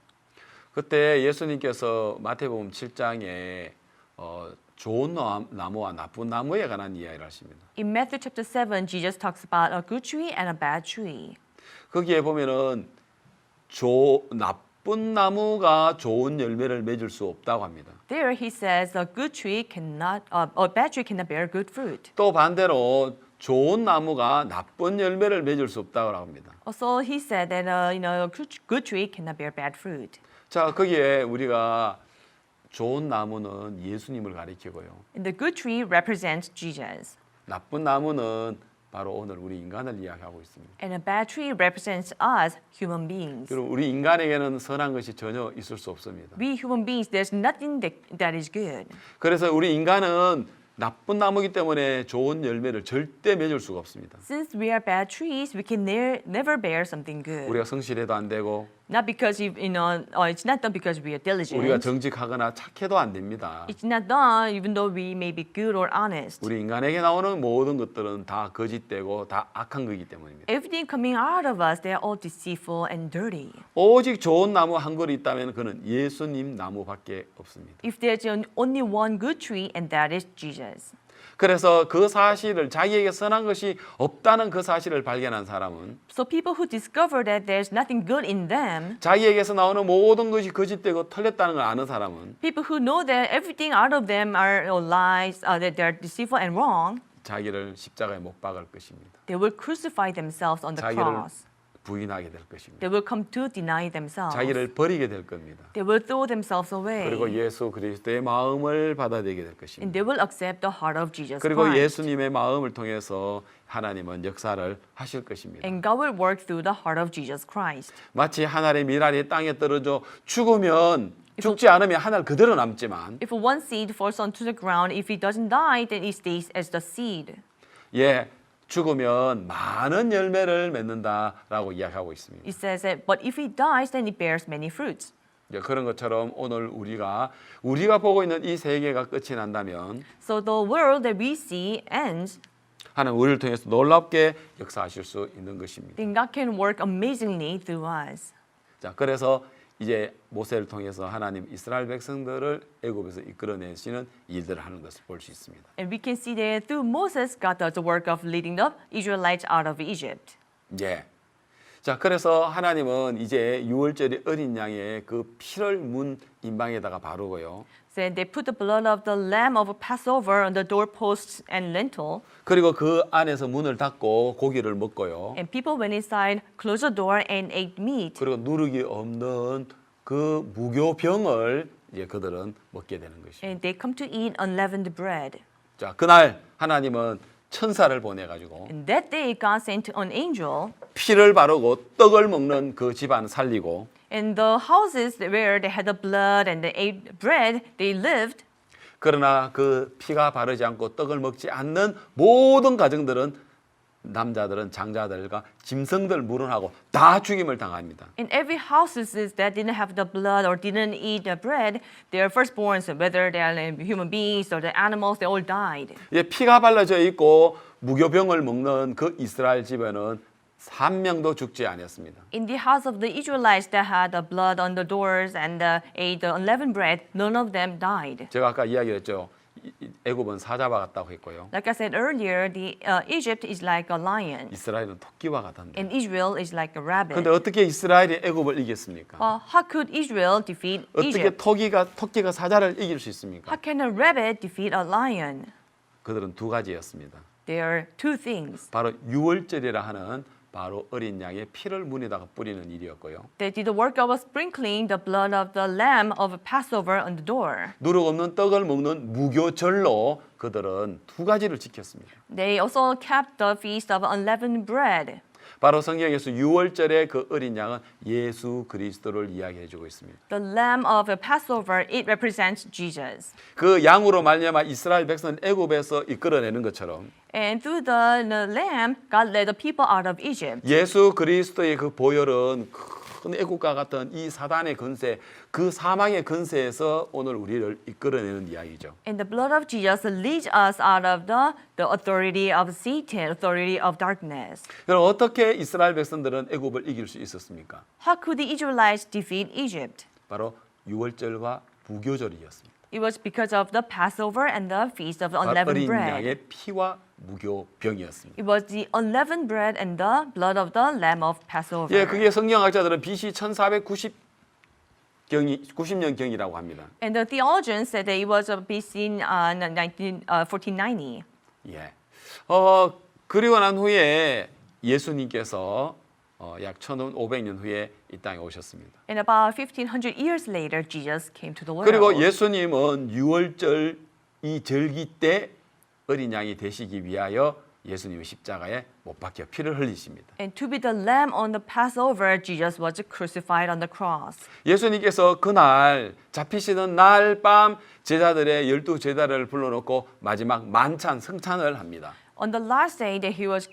그때 예수님께서 마태복음 7장에 좋은 나무와 나쁜 나무에 관한 이야기를 하십니다. in Matthew chapter 7, Jesus talks about a good tree and a bad tree. 거기에 보면은 나쁜 나무가 좋은 열매를 맺을 수 없다고 합니다. There he says a good tree cannot, a bad tree cannot bear good fruit. 또 반대로 좋은 나무가 나쁜 열매를 맺을 수 없다고 합니다. Also, he said that a good tree cannot bear bad fruit. 자, 거기에 우리가 좋은 나무는 예수님을 가리키고요. And the good tree represents Jesus. 나쁜 나무는 바로 오늘 우리 인간을 이야기하고 있습니다. And a bad tree represents us, human beings. 여러분, 우리 인간에게는 선한 것이 전혀 있을 수 없습니다. We human beings, there's nothing that is good. 그래서 우리 인간은 나쁜 나무이기 때문에 좋은 열매를 절대 맺을 수가 없습니다. Since we are bad trees, we can never bear something good. 우리가 성실해도 안 되고 Not because it's not done because we are diligent. 우리가 정직하거나 착해도 안 됩니다. It's not done even though we may be good or honest. 우리 인간에게 나오는 모든 것들은 다 거짓되고 다 악한 거기 때문입니다. Everything coming out of us, they are all deceitful and dirty. 오직 좋은 나무 한 그루 있다면 그는 예수님 나무밖에 없습니다. If there's only one good tree, and that is Jesus. 그래서 그 사실을 자기에게 선한 것이 없다는 그 사실을 발견한 사람은 So people who discover that there's nothing good in them, 자기에게서 나오는 모든 것이 거짓되고 틀렸다는 걸 아는 사람은 people who know that everything out of them are lies, that they're deceitful and wrong, 자기를 십자가에 못 박을 것입니다. they will crucify themselves on the 자기를 cross. 부인하게 될 것입니다. They will come to deny themselves. 자기를 버리게 될 겁니다. They will throw themselves away. 그리고 예수 그리스도의 마음을 받아들이게 될 And 것입니다. they will accept the heart of Jesus 그리고 Christ. 예수님의 마음을 통해서 하나님은 역사를 하실 것입니다. And God will work through the heart of Jesus Christ. 마치 하늘의 미랄이 땅에 떨어져 죽으면 죽지 않으면 하늘 그대로 남지만 If one seed falls onto the ground, if it doesn't die, then it stays as the seed. 예, 죽으면 많은 열매를 맺는다라고 이야기하고 있습니다. It says that, but if it dies, then it bears many fruits. 예, 그런 것처럼 오늘 우리가 보고 있는 이 세계가 끝이 난다면 So the world that we see ends, 하나님 우리를 통해서 놀랍게 역사하실 수 있는 것입니다. then God can work amazingly through us. 자, 그래서 이제 모세를 통해서 하나님 이스라엘 백성들을 애굽에서 이끌어내시는 일들을 하는 것을 볼 수 있습니다. And we can see that through Moses, God does the work of leading the Israelites out of Egypt. 예. 자, 그래서 하나님은 이제 유월절의 어린 양의 그 피를 문 임방에다가 바르고요. So they put the blood of the lamb of Passover on the doorposts and lintel. 그리고 그 안에서 문을 닫고 고기를 먹고요. And people went inside, closed the door, and ate meat. 그리고 누룩이 없는 그 무교병을 이제 그들은 먹게 되는 것입니다. And they come to eat unleavened bread. 자, 그날 하나님은 천사를 보내 가지고 And that day God sent an angel, 피를 바르고 떡을 먹는 그 집안을 살리고 and the houses where they had the blood and they ate bread, they lived. 그러나 그 피가 바르지 않고 떡을 먹지 않는 모든 가정들은 남자들은 장자들과 짐승들 물은하고 다 죽임을 당합니다. In every houses that didn't have the blood or didn't eat the bread, their firstborns, whether they are human beings or the animals, they all died. 예, 피가 발라져 있고 무교병을 먹는 그 이스라엘 집에는 한 명도 죽지 않았습니다. In the house of the Israelites that had the blood on the doors and ate the unleavened bread, none of them died. 제가 아까 이야기했죠. 애굽은 사자와 같다고 했고요. Like I said earlier, the Egypt is like a lion, 이스라엘은 토끼와 같던데. and Israel is like a rabbit. 근데 어떻게 이스라엘이 애굽을 이겼습니까? How could Israel defeat 어떻게 Egypt? 토끼가 사자를 이길 수 있습니까? How can a rabbit defeat a lion? 그들은 두 가지였습니다. There are two things. 바로 유월절이라 하는 바로 어린 양의 피를 문에다가 뿌리는 일이었고요. They did the work of sprinkling the blood of the lamb of Passover on the door. 누룩 없는 떡을 먹는 무교절로 그들은 두 가지를 지켰습니다. They also kept the feast of unleavened bread. 바로 성경에서 유월절의 그 어린 양은 예수 그리스도를 이야기해 주고 있습니다. The lamb of Passover, it represents Jesus. 그 양으로 말미암아 이스라엘 백성은 애굽에서 이끌어내는 것처럼 And through the lamb, God led the people out of Egypt. 예수 그리스도의 그 보혈은 큰 애국과 같은 이 사단의 건세, 그 사망의 건세에서 오늘 우리를 이끌어내는 이야기죠. And the blood of Jesus leads us out of the authority of Satan, authority of darkness. 그럼 어떻게 이스라엘 백성들은 애굽을 이길 수 있었습니까? How could the Israelites defeat Egypt? 바로 유월절과 무교절이었습니다. It was because of the Passover and the feast of the 바로 unleavened 어린 bread. 양의 피와 무교병이었습니다. It was the unleavened bread and the blood of the lamb of Passover. 예, 그게 성경학자들은 BC 1490년경이라고 합니다. And the theologians said that it was BC 1490. 예. 그리고 난 후에 예수님께서 약 1500년 후에 이 땅에 오셨습니다. And about 1500 years later, Jesus came to the world. 그리고 예수님은 유월절 이 절기 때 어린 양이 되시기 위하여 예수님이 십자가에 못 박혀 피를 흘리십니다. And to be the lamb on the Passover, Jesus was crucified on the cross. 예수님께서 그날 잡히시는 날 밤 제자들의 12제자를 불러놓고 마지막 만찬 성찬을 합니다. On the last day that he was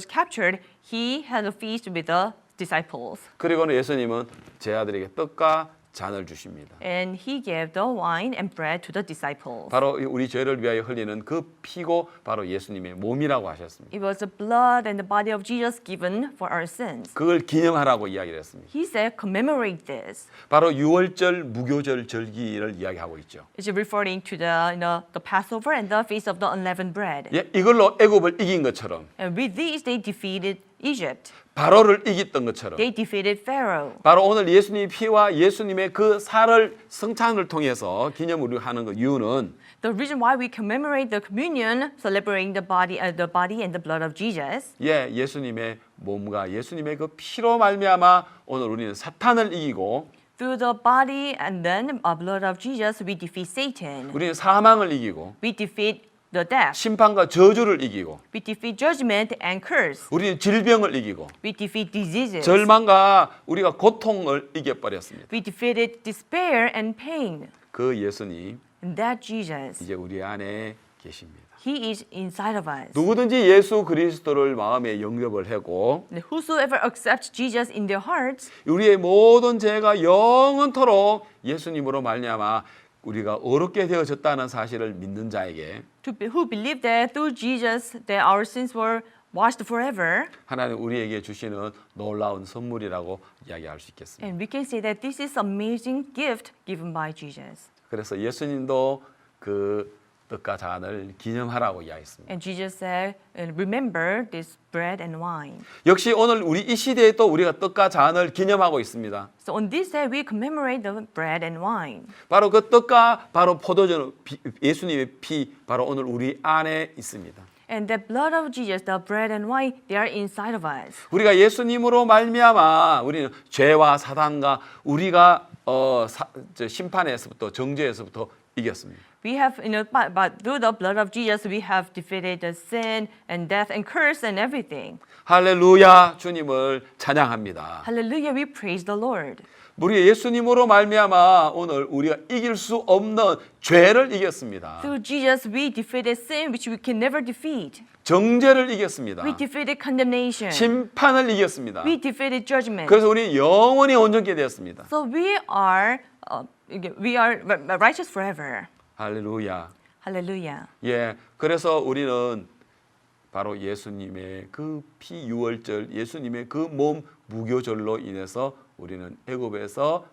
captured, he had a feast with the disciples. 그리고는 예수님은 제자들에게 떡과 잔을 주십니다. And he gave the wine and bread to the disciples. 바로 우리 죄를 위하여 흘리는 그 피고 바로 예수님의 몸이라고 하셨습니다. It was the blood and the body of Jesus given for our sins. 그걸 기념하라고 이야기를 했습니다. He said, commemorate this. 바로 유월절 무교절 절기를 이야기하고 있죠. It's referring to the Passover and the feast of the unleavened bread. 예, 이걸로 애굽을 이긴 것처럼 And with these, they defeated Egypt. 바로를 이겼던 것처럼 They defeated Pharaoh. 바로 오늘 예수님의 피와 예수님의 그 살을 성찬을 통해서 기념으로 하는 그 이유는 The reason why we commemorate the communion, celebrating the body and the blood of Jesus, 예, 예수님의 몸과 예수님의 그 피로 말미암아 오늘 우리는 사탄을 이기고 through the body and then blood of Jesus, we defeat Satan. 우리는 사망을 이기고 We defeat the death. 심판과 저주를 이기고 We defeat judgment and curse. 우리는 질병을 이기고 We defeat diseases. 절망과 우리가 고통을 이겨버렸습니다. We defeated despair and pain. 그 예수님 And that Jesus, 이제 우리 안에 계십니다. He is inside of us. 누구든지 예수 그리스도를 마음에 영접을 하고 And whosoever accepts Jesus in their hearts, 우리의 모든 죄가 영원토록 예수님으로 말미암아 우리가 어렵게 되어졌다는 사실을 믿는 자에게 who believe that through Jesus that our sins were washed forever, 하나님 우리에게 주시는 놀라운 선물이라고 이야기할 수 있겠습니다. and we can say that this is amazing gift given by Jesus. 그래서 예수님도 그 떡과 잔을 기념하라고 이야기했습니다. And Jesus said, remember this bread and wine. 역시 오늘 우리 이 시대에 또 우리가 떡과 잔을 기념하고 있습니다. So on this day, we commemorate the bread and wine. 바로 그 떡과 바로 포도주 예수님의 피 바로 오늘 우리 안에 있습니다. And the blood of Jesus, the bread and wine, they are inside of us. 우리가 예수님으로 말미암아 우리는 죄와 사단과 우리가 심판에서부터 정죄에서부터 이겼습니다. We have, but through the blood of Jesus, we have defeated the sin and death and curse and everything. 할렐루야 주님을 찬양합니다. Hallelujah, we praise the Lord. 우리 예수님으로 말미암아 오늘 우리가 이길 수 없는 죄를 이겼습니다. Through Jesus, we defeated sin, which we can never defeat. 정죄를 이겼습니다. We defeated condemnation. 심판을 이겼습니다. We defeated judgment. 그래서 우리 영원히 온전케 되었습니다. So we are righteous forever. 할렐루야. Hallelujah. 예, 그래서 우리는 바로 예수님의 그 피 유월절, 예수님의 그 몸 무교절로 인해서 우리는 애굽에서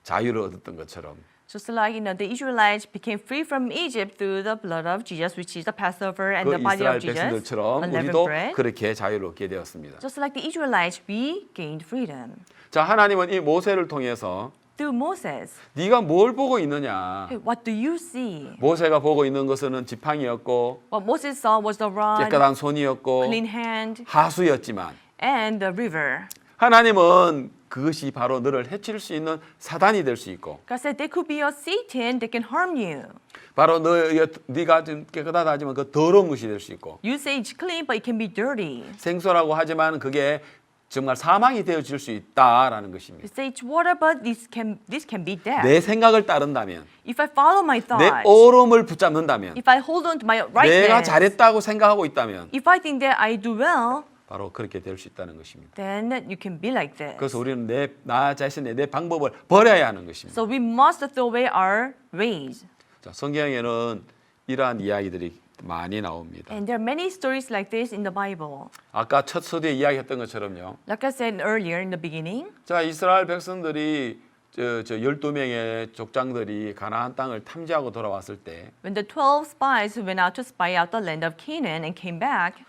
자유를 얻었던 것처럼 Just like the Israelites became free from Egypt through the blood of Jesus, which is the Passover and 그 the body 이스라엘 of Jesus, 백성들처럼 unleavened 우리도 bread. 그렇게 자유를 얻게 되었습니다. Just like the Israelites, we gained freedom 자, 하나님은 이 모세를 통해서 through Moses. 네가 뭘 보고 있느냐? Hey, what do you see? 모세가 보고 있는 것은 지팡이였고 What Moses saw was the rod, 깨끗한 손이었고 clean hand, 하수였지만 and the river. 하나님은 그것이 바로 너를 해칠 수 있는 사단이 될 수 있고 God said there could be a Satan that can harm you. 바로 네가 좀 깨끗하다 하지만 그 더러운 것이 될 수 있고 You say it's clean, but it can be dirty. 생소라고 하지만 그게 정말 사망이 되어질 수 있다라는 You 것입니다. say it's water, but this can be death. 내 생각을 따른다면 If I follow my 내 thoughts, 옳음을 붙잡는다면 if I hold on to my 내가 rightness, 잘했다고 생각하고 있다면 if I think that I do well, 바로 그렇게 될 수 있다는 것입니다. then you can be like this. 그래서 우리는 나 자신의 내 방법을 버려야 하는 것입니다. So we must throw away our ways. 자, 성경에는 이러한 이야기들이 많이 나옵니다. And there are many stories like this in the Bible. 아까 첫 서두에 이야기했던 것처럼요. Like I said earlier in the beginning, 자, 이스라엘 백성들이 저 12명의 족장들이 가나안 땅을 탐지하고 돌아왔을 때 when the 12 spies went out to spy out the land of Canaan and came back,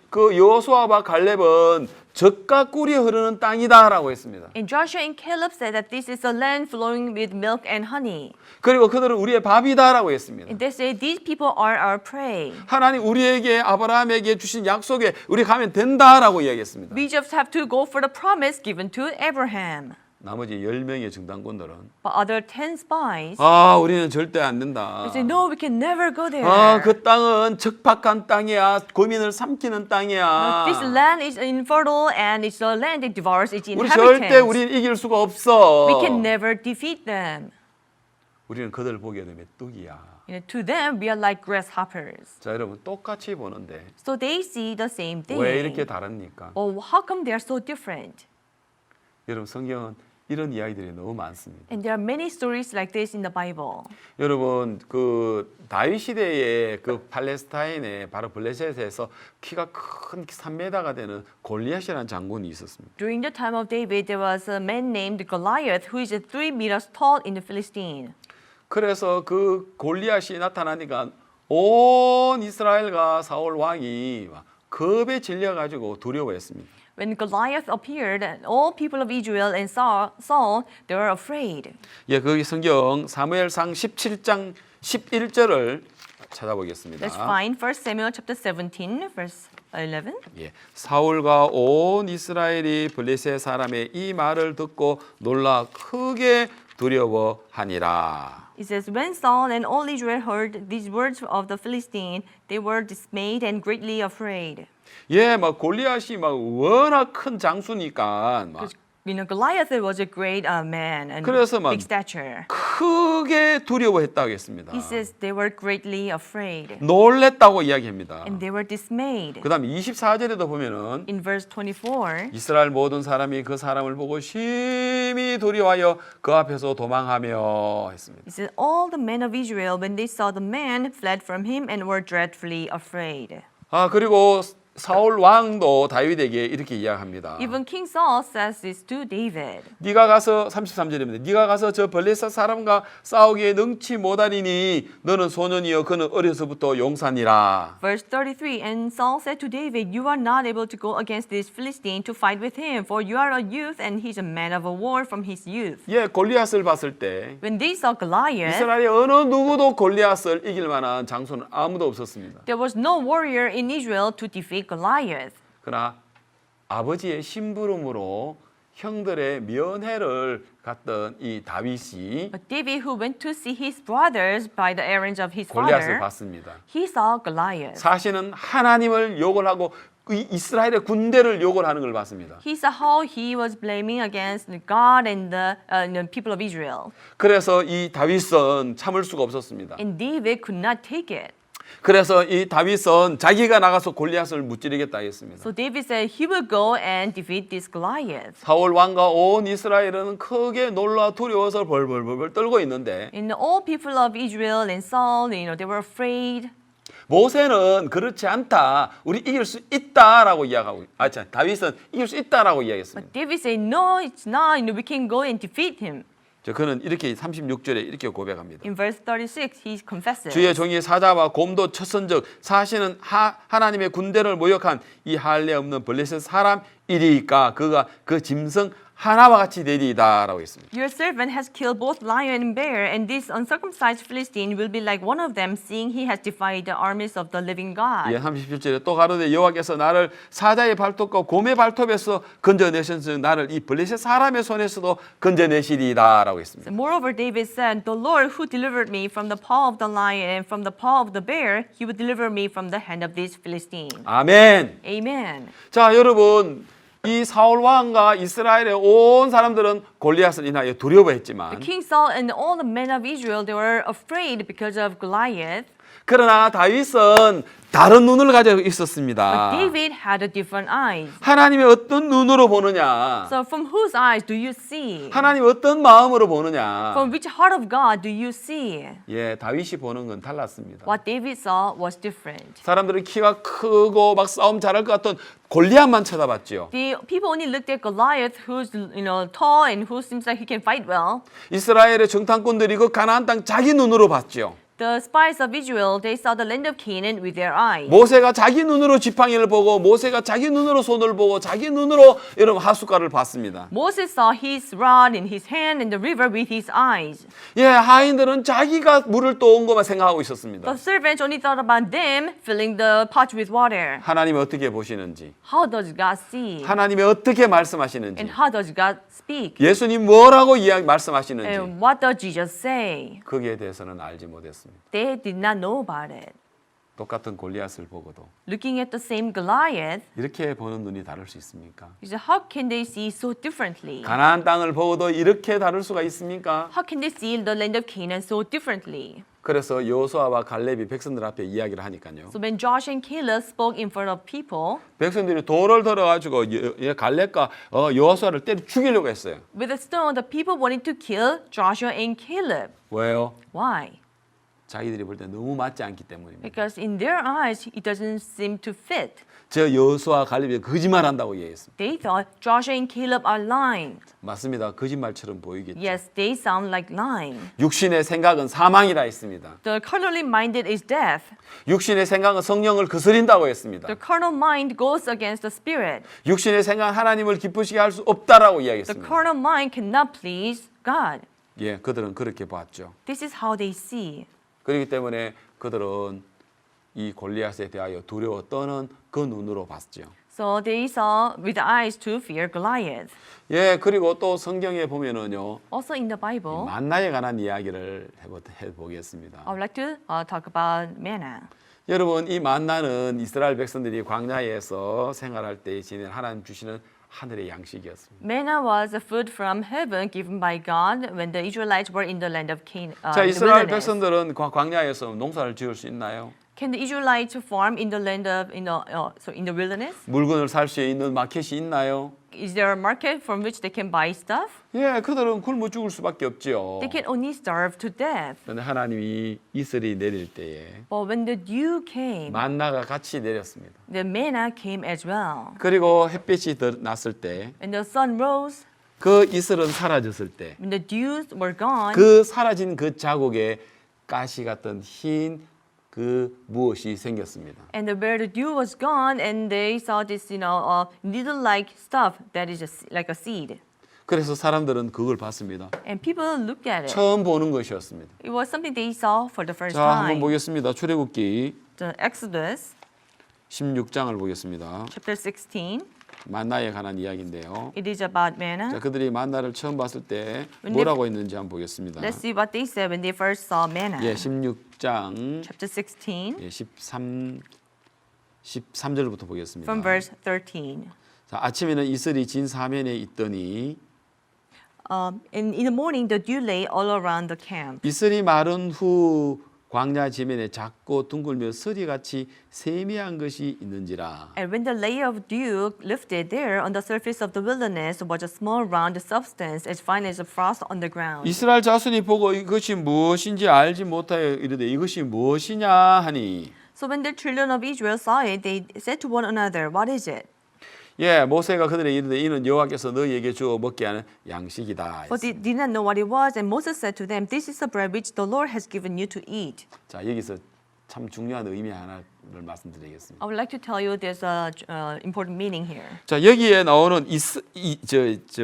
그 여호수아와 갈렙은 젖과 꿀이 흐르는 땅이다라고 했습니다. and Joshua and Caleb said that this is a land flowing with milk and honey. 그리고 그들은 우리의 밥이다라고 했습니다. And they say these people are our prey. 하나님 우리에게 아브라함에게 주신 약속에 우리 가면 된다라고 이야기했습니다. We just have to go for the promise given to Abraham. 나머지 10명의 정당군들은 But other 10 spies, 우리는 절대 안 된다. they say, no, we can never go there. 그 땅은 적박한 땅이야. 고민을 삼키는 땅이야. This land is infertile and it's a land that devours its 우리 절대 inhabitants. 우리는 이길 수가 없어. We can never defeat them. 우리는 그들을 보게 되면 뚝이야. To them, we are like grasshoppers. 자, 여러분 똑같이 보는데 So they see the same thing. 왜 이렇게 다릅니까? Oh, how come they are so different? 여러분 성경은 이런 이야기들이 너무 많습니다. And there are many stories like this in the Bible. 여러분 그 다윗 시대에 그 팔레스타인의 바로 블레셋에서 키가 큰 3m가 되는 골리앗이라는 장군이 있었습니다. During the time of David, there was a man named Goliath who is 3 meters tall in the Philistine. 그래서 그 골리앗이 나타나니까 온 이스라엘과 사울 왕이 겁에 질려 가지고 두려워했습니다. When Goliath appeared, all people of Israel and Saul, they were afraid. 거기 성경 사무엘상 17장 11절을 찾아보겠습니다. Let's find 1 Samuel chapter 17, verse 11. 사울과 온 이스라엘이 블레셋 사람의 이 말을 듣고 놀라 크게 두려워하니라. It says, when Saul and all Israel heard these words of the Philistine, they were dismayed and greatly afraid. 막 골리앗이 막 워낙 큰 장수니까 막 Goliath was a great man and 그래서 막 big stature. 크게 두려워했다고 했습니다. He says they were greatly afraid 놀랬다고 이야기합니다. and they were dismayed. 그다음 24절에도 보면은 In verse 24, 이스라엘 모든 사람이 그 사람을 보고 심히 두려워하여 그 앞에서 도망하며 했습니다. it says all the men of Israel when they saw the man fled from him and were dreadfully afraid. 그리고 사울 왕도 다윗에게 이렇게 이야기합니다. Even King Saul says this to David. 네가 가서 33절입니다. 네가 가서 저 블레셋 사람과 싸우기에 능치 못하리니 너는 소년이여 그는 어려서부터 용사니라. Verse 33, and Saul said to David, You are not able to go against this Philistine to fight with him, for you are a youth, and he is a man of a war from his youth. 예, 골리앗을 봤을 때 When they saw Goliath, 이스라엘의 어느 누구도 골리앗을 이길 만한 장수는 아무도 없었습니다. there was no warrior in Israel to defeat Goliath. 그러나 아버지의 심부름으로 형들의 면회를 갔던 이 다윗이 But David, who went to see his brothers by the errands of his 골리앗을 father, 봤습니다. he saw Goliath. 사실은 하나님을 욕을 하고 이 이스라엘의 군대를 욕을 하는 걸 봤습니다. He saw how he was blaming against God and the people of Israel. 그래서 이 다윗은 참을 수가 없었습니다. And David could not take it. 그래서 이 다윗은 자기가 나가서 골리앗을 무찌르겠다 했습니다. So David said he will go and defeat this Goliath. 사울 왕과 온 이스라엘은 크게 놀라 두려워서 벌벌벌 떨고 있는데 And all people of Israel and Saul, they were afraid. 모세는 그렇지 않다. 우리 이길 수 있다라고 이야기하고 다윗은 이길 수 있다라고 이야기했습니다. But David said, no, it's not. We can go and defeat him. 그는 이렇게 36절에 이렇게 고백합니다. In verse 36, he confesses. 주의 종이 사자와 곰도 쳤은즉 사실은 하나님의 군대를 모욕한 이 할례 없는 블레셋 사람이리까 그가 그 짐승 하나와 같이 되리이다라고 했습니다. Your servant has killed both lion and bear, and this uncircumcised Philistine will be like one of them, seeing he has defied the armies of the living God. 예, 37절에 또 가로되 여호와께서 나를 사자의 발톱과 곰의 발톱에서 건져내셨으니 나를 이 블레셋 사람의 손에서도 건져내시리이다라고 했습니다. Moreover, David said, The Lord who delivered me from the paw of the lion and from the paw of the bear, he will deliver me from the hand of this Philistine. 아멘. Amen. 자, 여러분 이 사울 왕과 이스라엘의 온 사람들은 골리앗을 인하여 두려워했지만 King Saul and all the men of Israel, they were afraid because of Goliath. 그러나 다윗은 다른 눈을 가지고 있었습니다. But David had a different eyes. 하나님의 어떤 눈으로 보느냐? So from whose eyes do you see? 하나님 어떤 마음으로 보느냐? From which heart of God do you see? 예, 다윗이 보는 건 달랐습니다. What David saw was different. 사람들은 키가 크고 막 싸움 잘할 것 같던 골리앗만 쳐다봤죠. The people only looked at Goliath, who's tall and who seems like he can fight well. 이스라엘의 정탐꾼들이 그 가나안 땅 자기 눈으로 봤죠. The spies of Israel, they saw the land of Canaan with their eyes. 모세가 자기 눈으로 지팡이를 보고 모세가 자기 눈으로 손을 보고 자기 눈으로 여러분 하숫가를 봤습니다. Moses saw his rod in his hand and the river with his eyes. 예, 하인들은 자기가 물을 떠온 것만 생각하고 있었습니다. The servants only thought about them filling the pot with water. 하나님이 어떻게 보시는지, How does God see? 하나님이 어떻게 말씀하시는지, And how does God speak? 예수님 뭐라고 말씀하시는지 And what does Jesus say? 거기에 대해서는 알지 못했습니다. They did not know about it. 똑같은 골리앗을 보고도 Looking at the same Goliath, 이렇게 보는 눈이 다를 수 있습니까? he said, how can they see so differently? 가나안 땅을 보고도 이렇게 다를 수가 있습니까? How can they see the land of Canaan so differently? 그래서 여호수아와 갈렙이 백성들 앞에 이야기를 하니까요. So when Joshua and Caleb spoke in front of people, 백성들이 돌을 들어가지고 갈렙과 여호수아를 때려 죽이려고 했어요. with a stone, the people wanted to kill Joshua and Caleb. 왜요? Why? 자기들이 볼 때 너무 맞지 않기 때문입니다. Because in their eyes, it doesn't seem to fit. 저 여호수아 갈렙이 거짓말한다고 얘기했습니다. They thought Joshua and Caleb are lying. 맞습니다. 거짓말처럼 보이겠죠. Yes, they sound like lying. 육신의 생각은 사망이라 했습니다. The carnally minded is death. 육신의 생각은 성령을 거스린다고 했습니다. The carnal mind goes against the spirit. 육신의 생각은 하나님을 기쁘시게 할 수 없다라고 The 이야기했습니다. carnal mind cannot please God. 예, 그들은 그렇게 봤죠. This is how they see. 그렇기 때문에 그들은 이 골리앗에 대하여 두려워 떠는 그 눈으로 봤죠. So they saw with eyes to fear Goliath. 예, 그리고 또 성경에 보면은요. Also in the Bible, 만나에 관한 이야기를 해보겠습니다. I would like to talk about manna. 여러분, 이 만나는 이스라엘 백성들이 광야에서 생활할 때 지낸 하나님 주시는 하늘의 양식이었습니다. Manna was a food from heaven given by God when the Israelites were in the land of Canaan. 자, the 이스라엘 wilderness. 백성들은 광야에서 농사를 지을 수 있나요? Can the Israelites farm in the land of in the wilderness? 물건을 살 수 있는 마켓이 있나요? is there a market from which they can buy stuff? 예, 그들은 굶어 죽을 수밖에 없지요. They can only starve to death. 그런데 하나님이 이슬이 내릴 때에 But when the dew came, 만나가 같이 내렸습니다. the manna came as well. 그리고 햇빛이 났을 때, When the sun rose, 그 이슬은 사라졌을 때, when the dews were gone, 그 사라진 그 자국에 가시 같은 흰 그 무엇이 생겼습니다. and where the dew was gone, and they saw this, needle-like stuff that is like a seed. 그래서 사람들은 그걸 봤습니다. And people looked at it. 처음 보는 것이었습니다. It was something they saw for the first 자, 한번 time. 보겠습니다. 출애굽기 The Exodus 16장을 보겠습니다. chapter 16. 만나에 관한 이야기인데요. It is about manna. 자, 그들이 만나를 처음 봤을 때 When 뭐라고 했는지 한번 보겠습니다. Let's see what they said when they first saw manna. 예, 16장 Chapter 16 예, 13절부터 보겠습니다. from verse 13. 자, 아침에는 이슬이 진 사면에 있더니 In the morning, the dew lay all around the camp. 이슬이 마른 후 광야 지면에 작고 둥글며 서리같이 세미한 것이 있는지라. And when the layer of dew lifted there on the surface of the wilderness was a small round substance as fine as a frost on the ground. 이스라엘 자손이 보고 이것이 무엇인지 알지 못하여 이르되 이것이 무엇이냐 하니. So when the children of Israel saw it, they said to one another, "What is it?" 예, 모세가 그들에게 이르되 이는 여호와께서 너희에게 주어 먹게 하는 양식이다. For they did not know what it was, and Moses said to them, "This is the bread which the Lord has given you to eat." 자, 여기서 참 중요한 의미 하나를 말씀드리겠습니다. I would like to tell you there's a important meaning here. 자, 여기에 나오는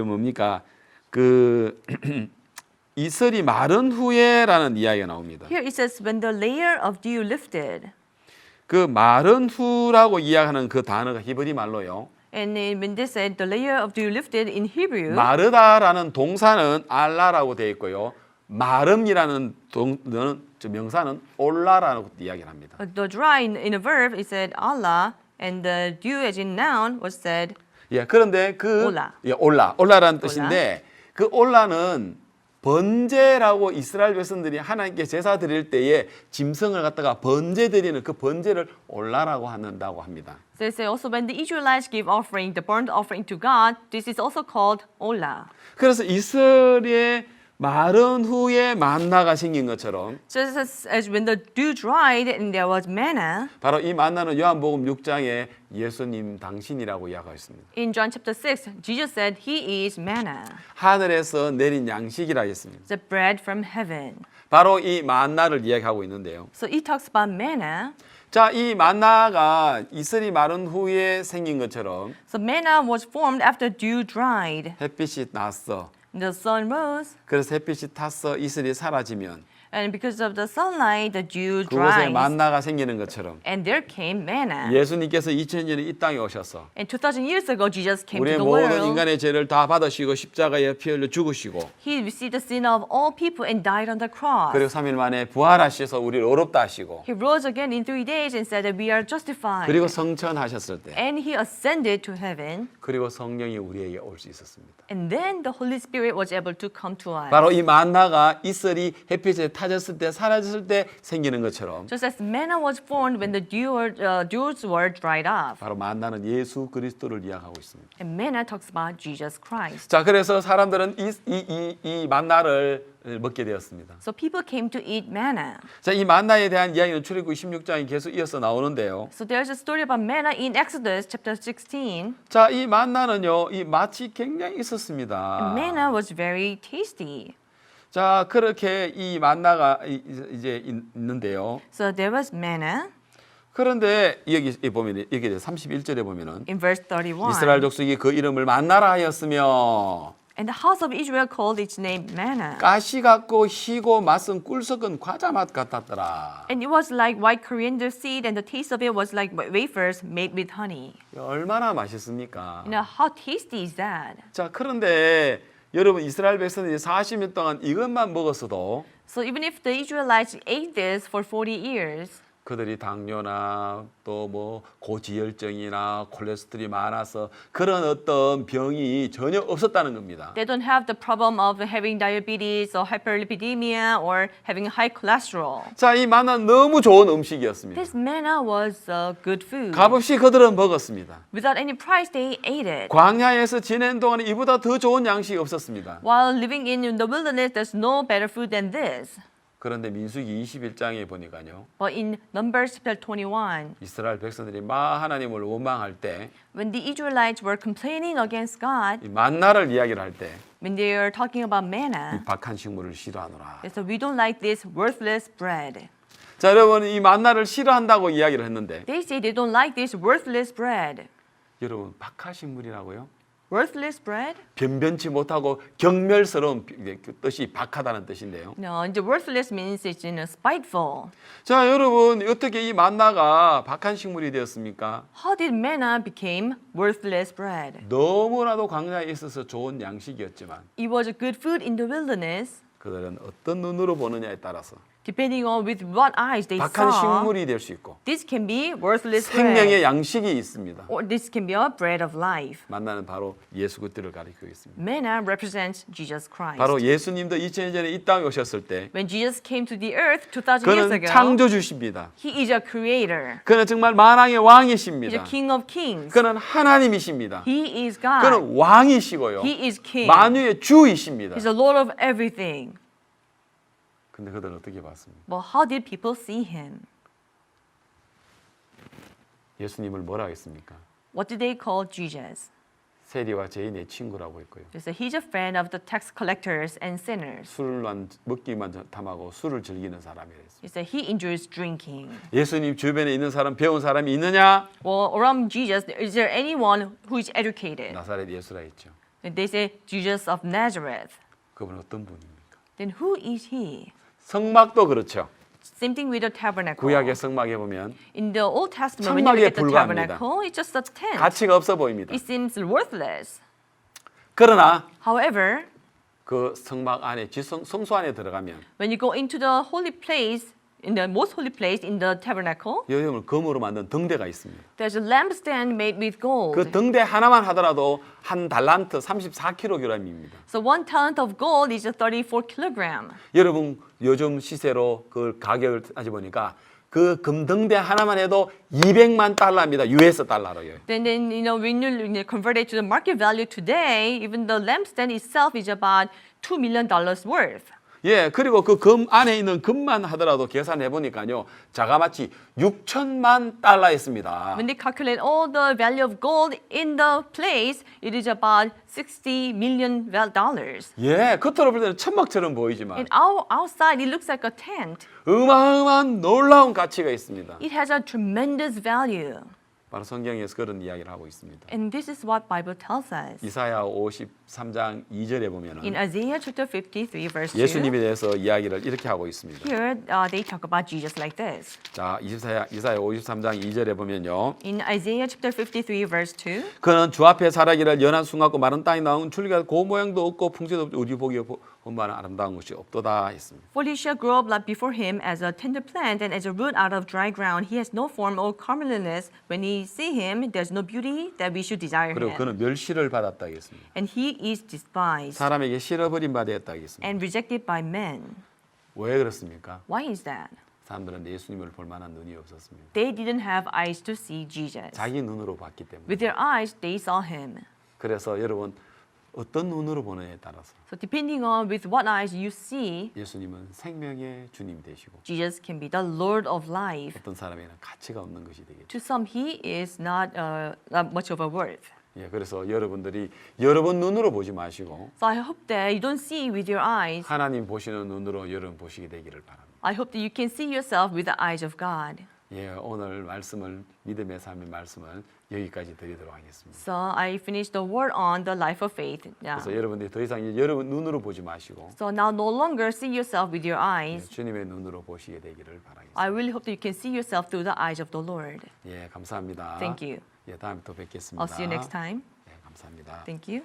뭡니까? 그 이슬이 마른 후에라는 이야기가 나옵니다. Here it says, "When the layer of dew lifted." 그 마른 후라고 이야기하는 그 단어가 히브리 말로요. And when they said the layer of dew lifted in Hebrew, 마르다라는 동사는 알라라고 되어 있고요. 마름이라는 명사는 올라라고 이야기를 합니다. the dry in a verb it said Allah, and the dew as in noun was said 예, 그런데 그 올라. 예, 올라라는 뜻인데 그 올라는 번제라고 이스라엘 백성들이 하나님께 제사 드릴 때에 짐승을 갖다가 번제 드리는 그 번제를 올라라고 한다고 합니다. So they say also when the Israelites give offering, the burnt offering to God, this is also called olah. 그래서 이스라엘의 마른 후에 만나가 생긴 것처럼 Just as when the dew dried and there was manna, 바로 이 만나는 요한복음 6장에 예수님 당신이라고 이야기하고 있습니다. in John chapter 6, Jesus said he is manna, 하늘에서 내린 양식이라 했습니다. the bread from heaven. 바로 이 만나를 이야기하고 있는데요. So it talks about manna. 자, 이 만나가 이슬이 마른 후에 생긴 것처럼 So manna was formed after dew dried. 햇빛이 났어. The sun rose, 그래서 햇빛이 탔어. 이슬이 사라지면 and because of the sunlight, the dew 그곳에 dries, 만나가 생기는 것처럼 and there came manna. 예수님께서 2000년에 이 땅에 오셔서 And 2,000 years ago, Jesus came to 우리의 the 모든 world. 인간의 죄를 다 받으시고 십자가에 피 흘려 죽으시고 He received the sin of all people and died on the cross. 그리고 3일 만에 부활하셔서 우리를 어렵다 하시고 He rose again in 3 days and said that we are justified. 그리고 성천하셨을 때 And he ascended to heaven. 그리고 성령이 우리에게 올 수 있었습니다. And then the Holy Spirit was able to come to us. 바로 이 만나가 이슬이 햇빛에 타졌을 때 사라졌을 때 생기는 것처럼 Just as manna was formed when the dews were dried up. 바로 만나는 예수 그리스도를 이야기하고 있습니다. And manna talks about Jesus Christ. 자, 그래서 사람들은 이 만나를 먹게 되었습니다. So people came to eat manna. 자, 이 만나에 대한 이야기는 출애굽기 16장이 계속 이어서 나오는데요. So there's a story about manna in Exodus chapter 16. 자, 이 만나는요, 이 맛이 굉장히 And 있었습니다. manna was very tasty. 자, 그렇게 이 만나가 이제 있는데요. So there was manna 그런데 여기 보면 여기 31절에 보면은 in verse 31. 이스라엘 족속이 그 이름을 만나라 하였으며 And the house of Israel called its name manna. 가시 같고 희고 맛은 꿀 섞은 과자 맛 같았더라. And it was like white coriander seed, and the taste of it was like wafers made with honey. 얼마나 맛있습니까? You know, how tasty is that? 자, 그런데 여러분 이스라엘 백성들이 40년 동안 이것만 먹었어도 So even if the Israelites ate this for 40 years, 그들이 당뇨나 또 뭐 고지혈증이나 콜레스테롤이 많아서 그런 어떤 병이 전혀 없었다는 겁니다. They don't have the problem of having diabetes or hyperlipidemia or having high cholesterol. 자, 이 만나는 너무 좋은 음식이었습니다. This manna was good food. 값없이 그들은 먹었습니다. Without any price, they ate it. 광야에서 지낸 동안에 이보다 더 좋은 양식이 없었습니다. While living in the wilderness, there's no better food than this. 그런데 민수기 21장에 보니까요. But in Numbers chapter 21, 이스라엘 백성들이 하나님을 원망할 때, when the Israelites were complaining against God, 이 만나를 이야기를 할 때, when they are talking about 이 manna, 박한 식물을 싫어하노라. they said, we don't like this worthless bread. 자, 여러분 이 만나를 싫어한다고 이야기를 했는데, They say they don't like this worthless bread. 여러분 박하 식물이라고요? Worthless bread? 변변치 못하고 경멸스러운 뜻이 박하다는 뜻인데요. No, the worthless means it's spiteful. 자, 여러분 어떻게 이 만나가 박한 식물이 되었습니까? How did manna became worthless bread? 너무나도 광야에 있어서 좋은 양식이었지만 It was a good food in the wilderness. 그들은 어떤 눈으로 보느냐에 따라서 Depending on with what eyes they 박한 saw, 식물이 될 수 있고 this can be worthless bread, 생명의 양식이 있습니다. or this can be a bread of life. 만나는 바로 예수 그리스도를 가리키고 있습니다. Manna represents Jesus Christ. 바로 예수님도 2000년 전에 이 땅에 오셨을 때 When Jesus came to the earth 2,000 years 그는 ago, 창조주십니다. He is a creator. 그는 정말 만왕의 He's a 왕이십니다. King of kings. 그는 하나님이십니다. He is God. 그는 왕이시고요. He is King. 만유의 주이십니다. He's the Lord of everything. 근데 그들은 어떻게 봤습니까? But how did people see Him? 예수님을 뭐라 했습니까? What did they call Jesus? 세리와 죄인의 친구라고 했고요. They said He's a friend of the tax collectors and sinners. 술만 먹기만 탐하고 술을 즐기는 사람이라 했습니다. They said He enjoys drinking. 예수님 주변에 있는 사람, 배운 사람이 있느냐? Well, around Jesus, is there anyone who is educated? 나사렛 예수라 했죠. And they say Jesus of Nazareth. 그분은 어떤 분입니까? Then who is He? 성막도 그렇죠. Same thing with the tabernacle. 구약의 성막에 보면 In the Old Testament, when you 천막에 look at the 불과합니다. tabernacle, it's just a tent. 가치가 없어 보입니다. It seems worthless. 그러나 However, 그 성막 안에 성소 안에 들어가면 when you go into the holy place, in the most holy place in the tabernacle, 여러분 금으로 만든 등대가 있습니다. there's a lampstand made with gold. 그 등대 하나만 하더라도 한 달란트 34kg입니다. So 1 talent of gold is 34 kilogram. 여러분 요즘 시세로 그 가격을 따져보니까 그 금등대 하나만 해도 200만 달러입니다. US 달러로요. Then when you convert it to the market value today, even the lampstand itself is about $2 million worth. 예, 그리고 그 금 안에 있는 금만 하더라도 계산해 보니까요, 자가마치 6천만 달러였습니다. When they calculate all the value of gold in the place, it is about $60 million. 예, 겉으로 볼 때는 천막처럼 보이지만 And outside, it looks like a tent. 어마어마한 놀라운 가치가 있습니다. It has a tremendous value. 바로 성경에서 그런 이야기를 하고 있습니다. And this is what Bible tells us. 이사야 53장 2절에 In 보면은 Isaiah chapter 53, verse 2, 예수님에 대해서 이야기를 이렇게 하고 있습니다. here they talk about Jesus like this. 자, 이사야 53장 2절에 보면요. In Isaiah chapter 53, verse 2, 그는 주 앞에 자라기를 연한 순 같고 마른 땅이 나온 줄기가 고 모양도 없고 풍채도 없고 우리 보기에 본만한 아름다운 것이 없도다 했습니다. For he shall grow up like before him as a tender plant and as a root out of dry ground. He has no form or comeliness. When we see him, there's no beauty that we should desire 그리고 him. 그는 멸시를 받았다 했습니다. And he is despised 사람에게 싫어버린 바 되었다 했습니다. and rejected by men. 왜 그렇습니까? Why is that? 사람들은 예수님을 볼 만한 눈이 없었습니다. They didn't have eyes to see Jesus. 자기 눈으로 봤기 때문에. With their eyes, they saw him. 그래서 여러분 어떤 눈으로 보느냐에 따라서 So depending on with what eyes you see, 예수님은 생명의 주님 되시고 Jesus can be the Lord of life. 어떤 사람에게는 가치가 없는 것이 되겠죠. To some, he is not much of a worth. 예, 그래서 여러분들이 여러분 눈으로 보지 마시고 So I hope that you don't see with your eyes. 하나님 보시는 눈으로 여러분 보시게 되기를 바랍니다. I hope that you can see yourself with the eyes of God. 예, 오늘 말씀을 믿음의 삶의 말씀을 여기까지 드리도록 하겠습니다. So I finished the word on the life of faith. Now. 그래서 여러분들이 더 이상 이제 여러분 눈으로 보지 마시고 So now no longer see yourself with your 예, eyes. 주님의 눈으로 보시게 되기를 바라겠습니다. I really hope that you can see yourself through the eyes of the Lord. 예, 감사합니다. Thank you. 예, 다음에 또 뵙겠습니다. I'll see you next time. 예, 감사합니다. Thank you.